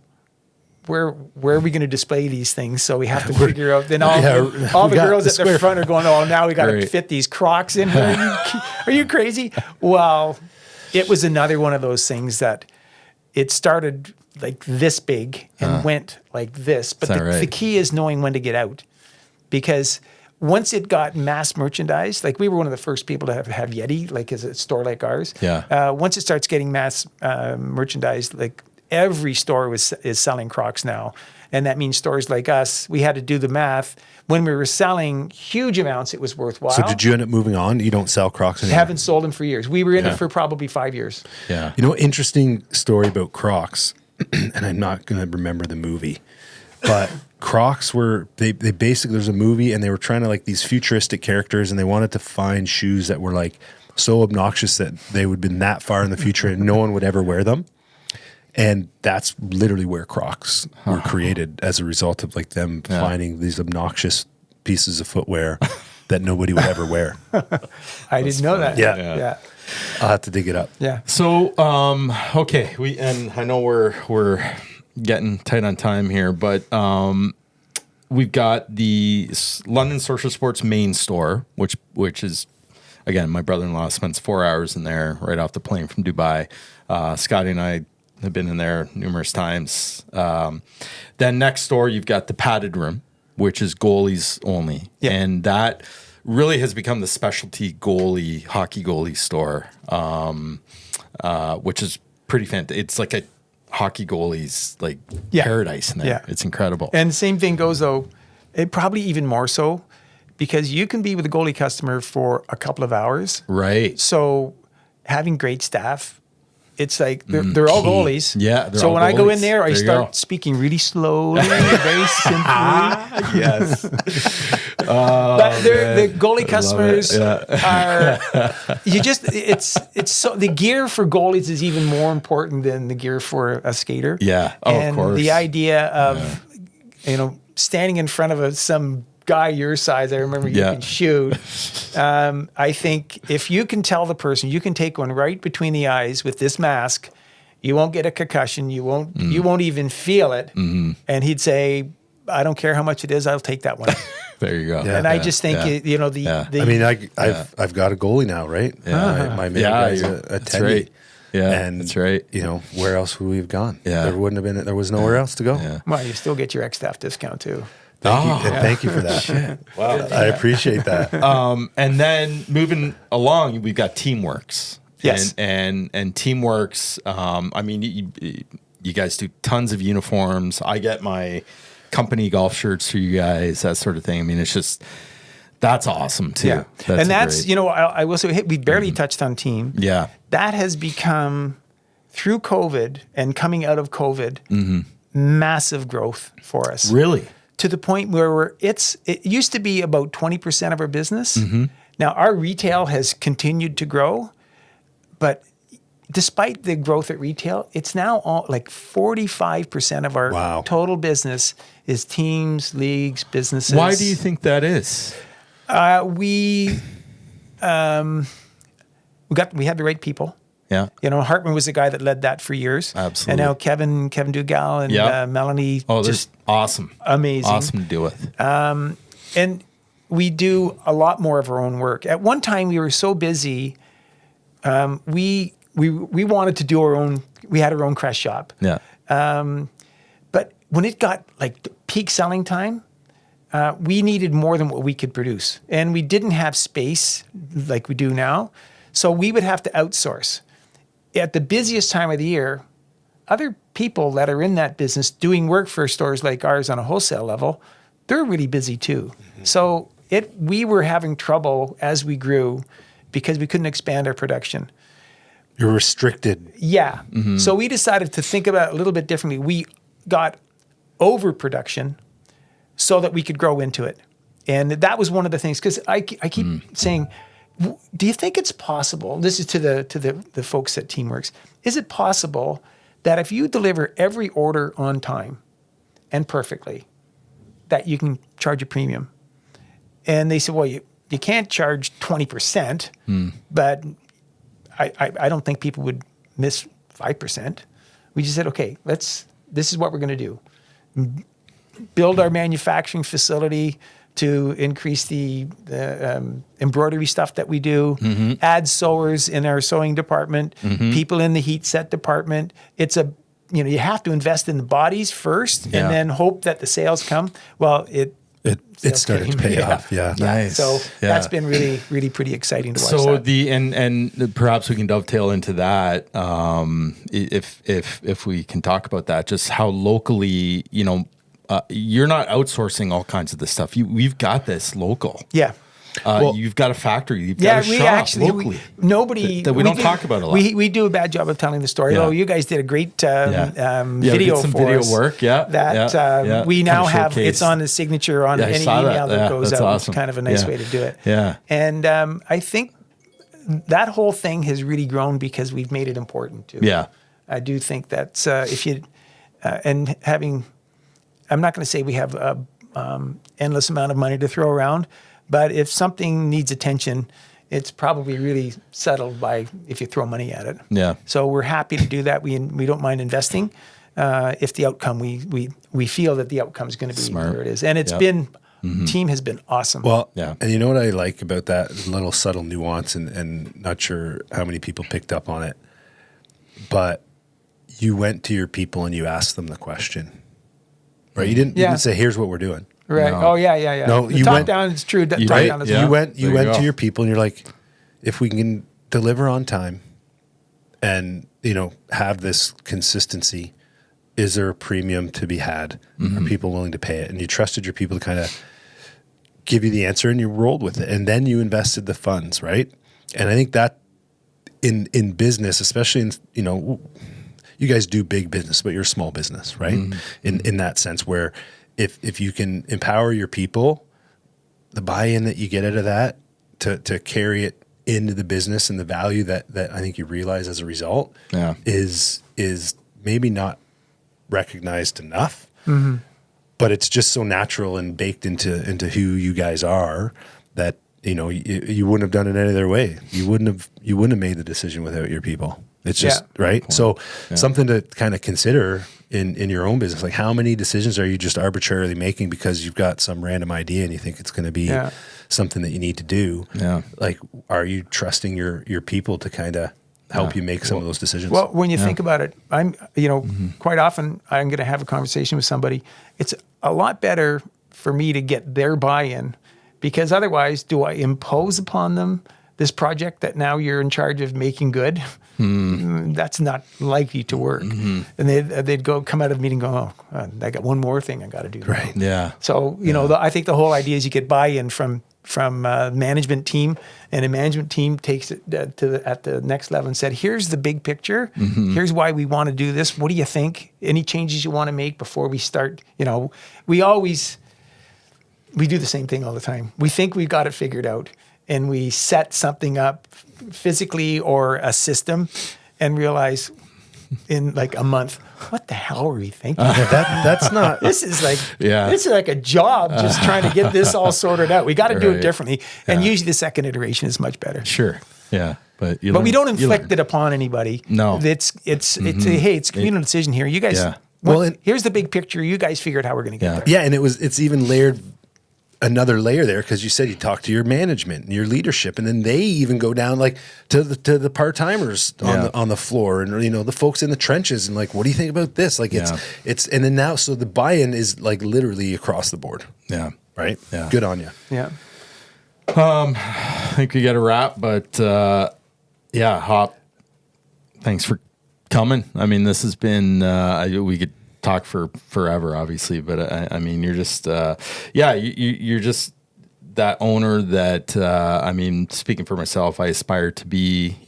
Speaker 3: where are we going to display these things? So we have to figure out. Then all the girls at the front are going, "Oh, now we got to fit these Crocs in here." Are you crazy? Well, it was another one of those things that it started like this big and went like this. But the key is knowing when to get out. Because once it got mass merchandised, like we were one of the first people to have Yeti, like as a store like ours.
Speaker 2: Yeah.
Speaker 3: Once it starts getting mass merchandised, like every store is selling Crocs now. And that means stores like us, we had to do the math. When we were selling huge amounts, it was worthwhile.
Speaker 1: So did you end up moving on? You don't sell Crocs anymore?
Speaker 3: Haven't sold them for years. We were in it for probably 5 years.
Speaker 2: Yeah.
Speaker 1: Interesting story about Crocs, and I'm not going to remember the movie, but Crocs were, they basically, there's a movie and they were trying to like these futuristic characters and they wanted to find shoes that were like so obnoxious that they would have been that far in the future and no one would ever wear them. And that's literally where Crocs were created as a result of like them finding these obnoxious pieces of footwear that nobody would ever wear.
Speaker 3: I didn't know that.
Speaker 1: Yeah. I'll have to dig it up.
Speaker 3: Yeah.
Speaker 2: So, okay. And I know we're getting tight on time here, but we've got the London Social Sports main store, which is, again, my brother-in-law spends 4 hours in there right off the plane from Dubai. Scotty and I have been in there numerous times. Then next door, you've got the padded room, which is goalies only. Yeah. And that really has become the specialty hockey goalie store, which is pretty fantastic. It's like a hockey goalie's like paradise in there. Yeah. It's incredible.
Speaker 3: And the same thing goes though, it probably even more so because you can be with a goalie customer for a couple of hours.
Speaker 2: Right.
Speaker 3: So having great staff, it's like they're all goalies.
Speaker 2: Yeah.
Speaker 3: So when I go in there, I start speaking really slowly, very simply.
Speaker 2: Yes.
Speaker 3: But the goalie customers are it's so the gear for goalies is even more important than the gear for a skater.
Speaker 2: Yeah.
Speaker 3: And
Speaker 2: of course.
Speaker 3: the idea of standing in front of some guy your size, I remember you can shoot. I think if you can tell the person, you can take one right between the eyes with this mask, you won't get a concussion, you won't even feel it. Mm-hmm. And he'd say, I don't care how much it is, I'll take that one.
Speaker 2: There you go.
Speaker 3: Yeah. And I just think,
Speaker 1: I mean, I've got a goalie now, right?
Speaker 2: Yeah.
Speaker 1: My main guy's a Teddy.
Speaker 2: Right. Yeah,
Speaker 1: and
Speaker 2: that's right.
Speaker 1: You know, where else would we have gone?
Speaker 2: Yeah.
Speaker 1: There wouldn't have been. There was nowhere else to go.
Speaker 2: Yeah.
Speaker 3: Well, you still get your ex-staff discount too.
Speaker 1: Thank you for that.
Speaker 2: Wow.
Speaker 1: I appreciate that.
Speaker 2: And then moving along, we've got Teamworks.
Speaker 3: Yes.
Speaker 2: And Teamworks, I mean, you guys do tons of uniforms. I get my company golf shirts for you guys, that sort of thing. I mean, it's just, that's awesome too.
Speaker 3: Yeah. That's, you know, I will say we barely touched on team.
Speaker 2: Yeah.
Speaker 3: That has become, through COVID and coming out of COVID, massive growth for us.
Speaker 2: Really?
Speaker 3: To the point where it used to be about 20% of our business. Now our retail has continued to grow, but despite the growth at retail, it's now all like 45% of our total business is teams, leagues, businesses.
Speaker 2: Why do you think that is?
Speaker 3: We had the right people.
Speaker 2: Yeah.
Speaker 3: You know, Hartman was the guy that led that for years.
Speaker 2: Absolutely.
Speaker 3: And now Kevin Dugal and Melanie.
Speaker 2: Oh, just awesome.
Speaker 3: Amazing.
Speaker 2: Awesome to deal with.
Speaker 3: And we do a lot more of our own work. At one time, we were so busy. We wanted to do our own. We had our own crest shop.
Speaker 2: Yeah.
Speaker 3: But when it got like peak selling time, we needed more than what we could produce, and we didn't have space like we do now. So we would have to outsource. At the busiest time of the year, other people that are in that business doing work for stores like ours on a wholesale level, they're really busy too. So we were having trouble as we grew because we couldn't expand our production.
Speaker 1: You're restricted.
Speaker 3: Yeah. So we decided to think about it a little bit differently. We got overproduction so that we could grow into it. And that was one of the things, because I keep saying, do you think it's possible, this is to the folks at Teamworks, is it possible that if you deliver every order on time and perfectly, that you can charge a premium? And they said, well, you can't charge 20%, but I don't think people would miss 5%. We just said, okay, this is what we're going to do. Build our manufacturing facility to increase the embroidery stuff that we do, add sewers in our sewing department, people in the heat set department. You have to invest in the bodies first and then hope that the sales come. Well, it
Speaker 1: started to pay off. Yeah.
Speaker 2: Nice.
Speaker 3: So that's been really, really pretty exciting to watch.
Speaker 2: So
Speaker 3: that.
Speaker 2: and perhaps we can dovetail into that, if we can talk about that, just how locally, you're not outsourcing all kinds of this stuff. We've got this local.
Speaker 3: Yeah.
Speaker 2: You've got a factory. You've got a shop locally.
Speaker 3: Nobody
Speaker 2: that we don't talk about a lot.
Speaker 3: We do a bad job of telling the story.
Speaker 2: Yeah.
Speaker 3: Oh, you guys did a great
Speaker 2: we
Speaker 3: video
Speaker 2: did some
Speaker 3: for
Speaker 2: video
Speaker 3: us.
Speaker 2: work. That
Speaker 3: We now
Speaker 2: Kinda
Speaker 3: have.
Speaker 2: showcased.
Speaker 3: It's on the signature on any email that goes
Speaker 2: that's
Speaker 3: out.
Speaker 2: awesome.
Speaker 3: It's kind of a nice way to do it.
Speaker 2: Yeah.
Speaker 3: And I think that whole thing has really grown because we've made it important too.
Speaker 2: Yeah.
Speaker 3: I do think that if you and having, I'm not going to say we have endless amount of money to throw around, but if something needs attention, it's probably really settled by if you throw money at it.
Speaker 2: Yeah.
Speaker 3: So we're happy to do that. We don't mind investing if the outcome we feel that the outcome is going to be where it is, and it's been. Team has been awesome.
Speaker 1: Well, and you know what I like about that little subtle nuance, and not sure how many people picked up on it, but you went to your people and you asked them the question, right? You didn't say, "Here's what we're doing."
Speaker 3: Right.
Speaker 2: No.
Speaker 3: Oh yeah.
Speaker 1: No,
Speaker 3: the
Speaker 1: you
Speaker 3: top
Speaker 1: went
Speaker 3: down. It's true. Top
Speaker 1: right?
Speaker 3: down is
Speaker 1: You went
Speaker 2: go.
Speaker 1: to your people and you're like, if we can deliver on time, and have this consistency, is there a premium to be had? Are people willing to pay it? And you trusted your people to kind of give you the answer, and you rolled with it, and then you invested the funds, right? And I think that in business, especially in you guys do big business, but you're a small business, right? In that sense, where if you can empower your people, the buy-in that you get out of that to carry it into the business and the value that I think you realize as a result is maybe not recognized enough. But it's just so natural and baked into who you guys are that you wouldn't have done it any other way. You wouldn't have made the decision without your people. It's just right. So something to kind of consider in your own business, like how many decisions are you just arbitrarily making because you've got some random idea and you think it's going to be something that you need to do.
Speaker 2: Yeah.
Speaker 1: Like, are you trusting your people to kind of help you make some of those decisions.
Speaker 3: Well, when you think about it, quite often I'm going to have a conversation with somebody. It's a lot better for me to get their buy-in, because otherwise, do I impose upon them this project that now you're in charge of making good? That's not likely to work. And they'd come out of the meeting going, oh, I got one more thing I got to do.
Speaker 1: Right.
Speaker 2: Yeah.
Speaker 3: So, I think the whole idea is you get buy-in from management team, and a management team takes it at the next level and said, here's the big picture. Here's why we want to do this. What do you think? Any changes you want to make before we start? We do the same thing all the time. We think we've got it figured out, and we set something up physically or a system and realize in like a month, what the hell are we thinking?
Speaker 1: That's not.
Speaker 3: This is like a job just trying to get this all sorted out. We got to do it differently. And usually the second iteration is much better.
Speaker 2: Sure. Yeah. But
Speaker 3: we don't inflict it upon anybody.
Speaker 2: No.
Speaker 3: It's a communal decision here. You guys, here's the big picture. You guys figured how we're going to get there.
Speaker 1: Yeah. And it's even layered another layer there, because you said you talk to your management and your leadership, and then they even go down like to the part-timers on the floor, and the folks in the trenches, and like, what do you think about this? Like it's and then now, so the buy-in is like literally across the board.
Speaker 2: Yeah.
Speaker 1: Right.
Speaker 2: Yeah.
Speaker 1: Good on you.
Speaker 3: Yeah.
Speaker 2: I think we got to wrap, but Hop, thanks for coming. I mean, this has been we could talk for forever, obviously, but I mean, you're just you're just that owner that I mean, speaking for myself, I aspire to be.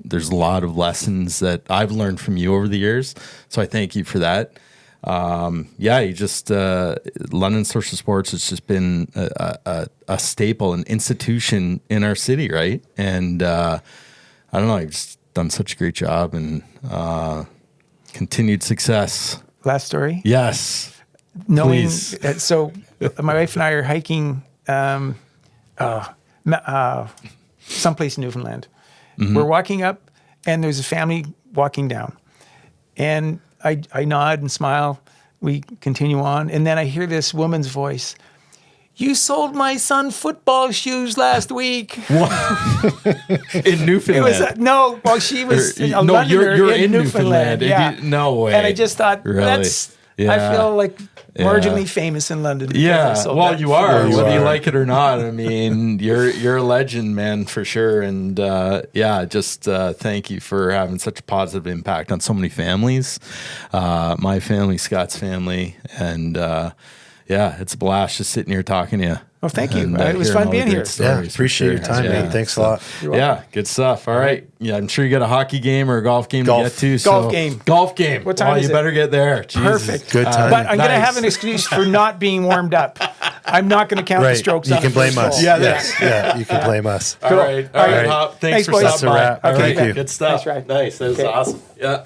Speaker 2: There's a lot of lessons that I've learned from you over the years, so I thank you for that. You just London Social Sports has just been a staple, an institution in our city, right? And I don't know, you've just done such a great job, and continued success.
Speaker 3: Last story?
Speaker 2: Yes.
Speaker 3: Knowing, so my wife and I are hiking someplace in Newfoundland. We're walking up, and there's a family walking down. And I nod and smile. We continue on. And then I hear this woman's voice. You sold my son football shoes last week.
Speaker 2: In Newfoundland?
Speaker 3: She was a
Speaker 2: no,
Speaker 3: Londoner
Speaker 2: you're
Speaker 3: in Newfoundland. Yeah.
Speaker 2: No way.
Speaker 3: And I just thought,
Speaker 2: really?
Speaker 3: I feel like marginally famous in London.
Speaker 2: Yeah, well, you are, whether you
Speaker 1: are.
Speaker 2: like it or not. I mean, you're a legend, man, for sure. And thank you for having such a positive impact on so many families. My family, Scott's family, and it's a blast just sitting here talking to you.
Speaker 3: Well, thank you. It was fun being here.
Speaker 1: Yeah, appreciate your time, man. Thanks a lot.
Speaker 2: Yeah, good stuff. All right. Yeah, I'm sure you got a hockey game or a golf game to get to.
Speaker 3: Golf game.
Speaker 2: Golf game.
Speaker 3: What time is
Speaker 2: you
Speaker 3: it?
Speaker 2: better get there. Jesus.
Speaker 3: Perfect.
Speaker 1: Good time.
Speaker 3: But I'm going to have an excuse for not being warmed up. I'm not going to count the strokes.
Speaker 1: You can blame us.
Speaker 2: Yeah,
Speaker 1: you can blame us.
Speaker 2: All right, Hop. Thanks for
Speaker 3: boys.
Speaker 2: stopping by.
Speaker 1: That's a wrap. Thank you.
Speaker 2: Good stuff.
Speaker 3: Nice.
Speaker 2: That was awesome. Yeah.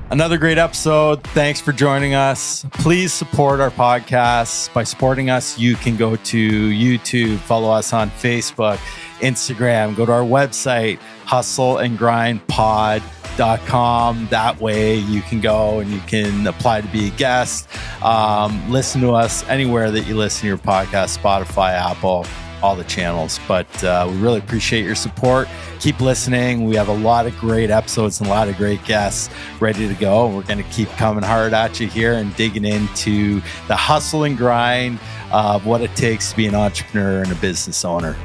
Speaker 2: Another great episode. Thanks for joining us. Please support our podcast. By supporting us, you can go to YouTube, follow us on Facebook, Instagram, go to our website, hustleandgrindpod.com. That way you can go and you can apply to be a guest. Listen to us anywhere that you listen to your podcast, Spotify, Apple, all the channels. But we really appreciate your support. Keep listening. We have a lot of great episodes and a lot of great guests ready to go. We're going to keep coming hard at you here and digging into the hustle and grind of what it takes to be an entrepreneur and a business owner.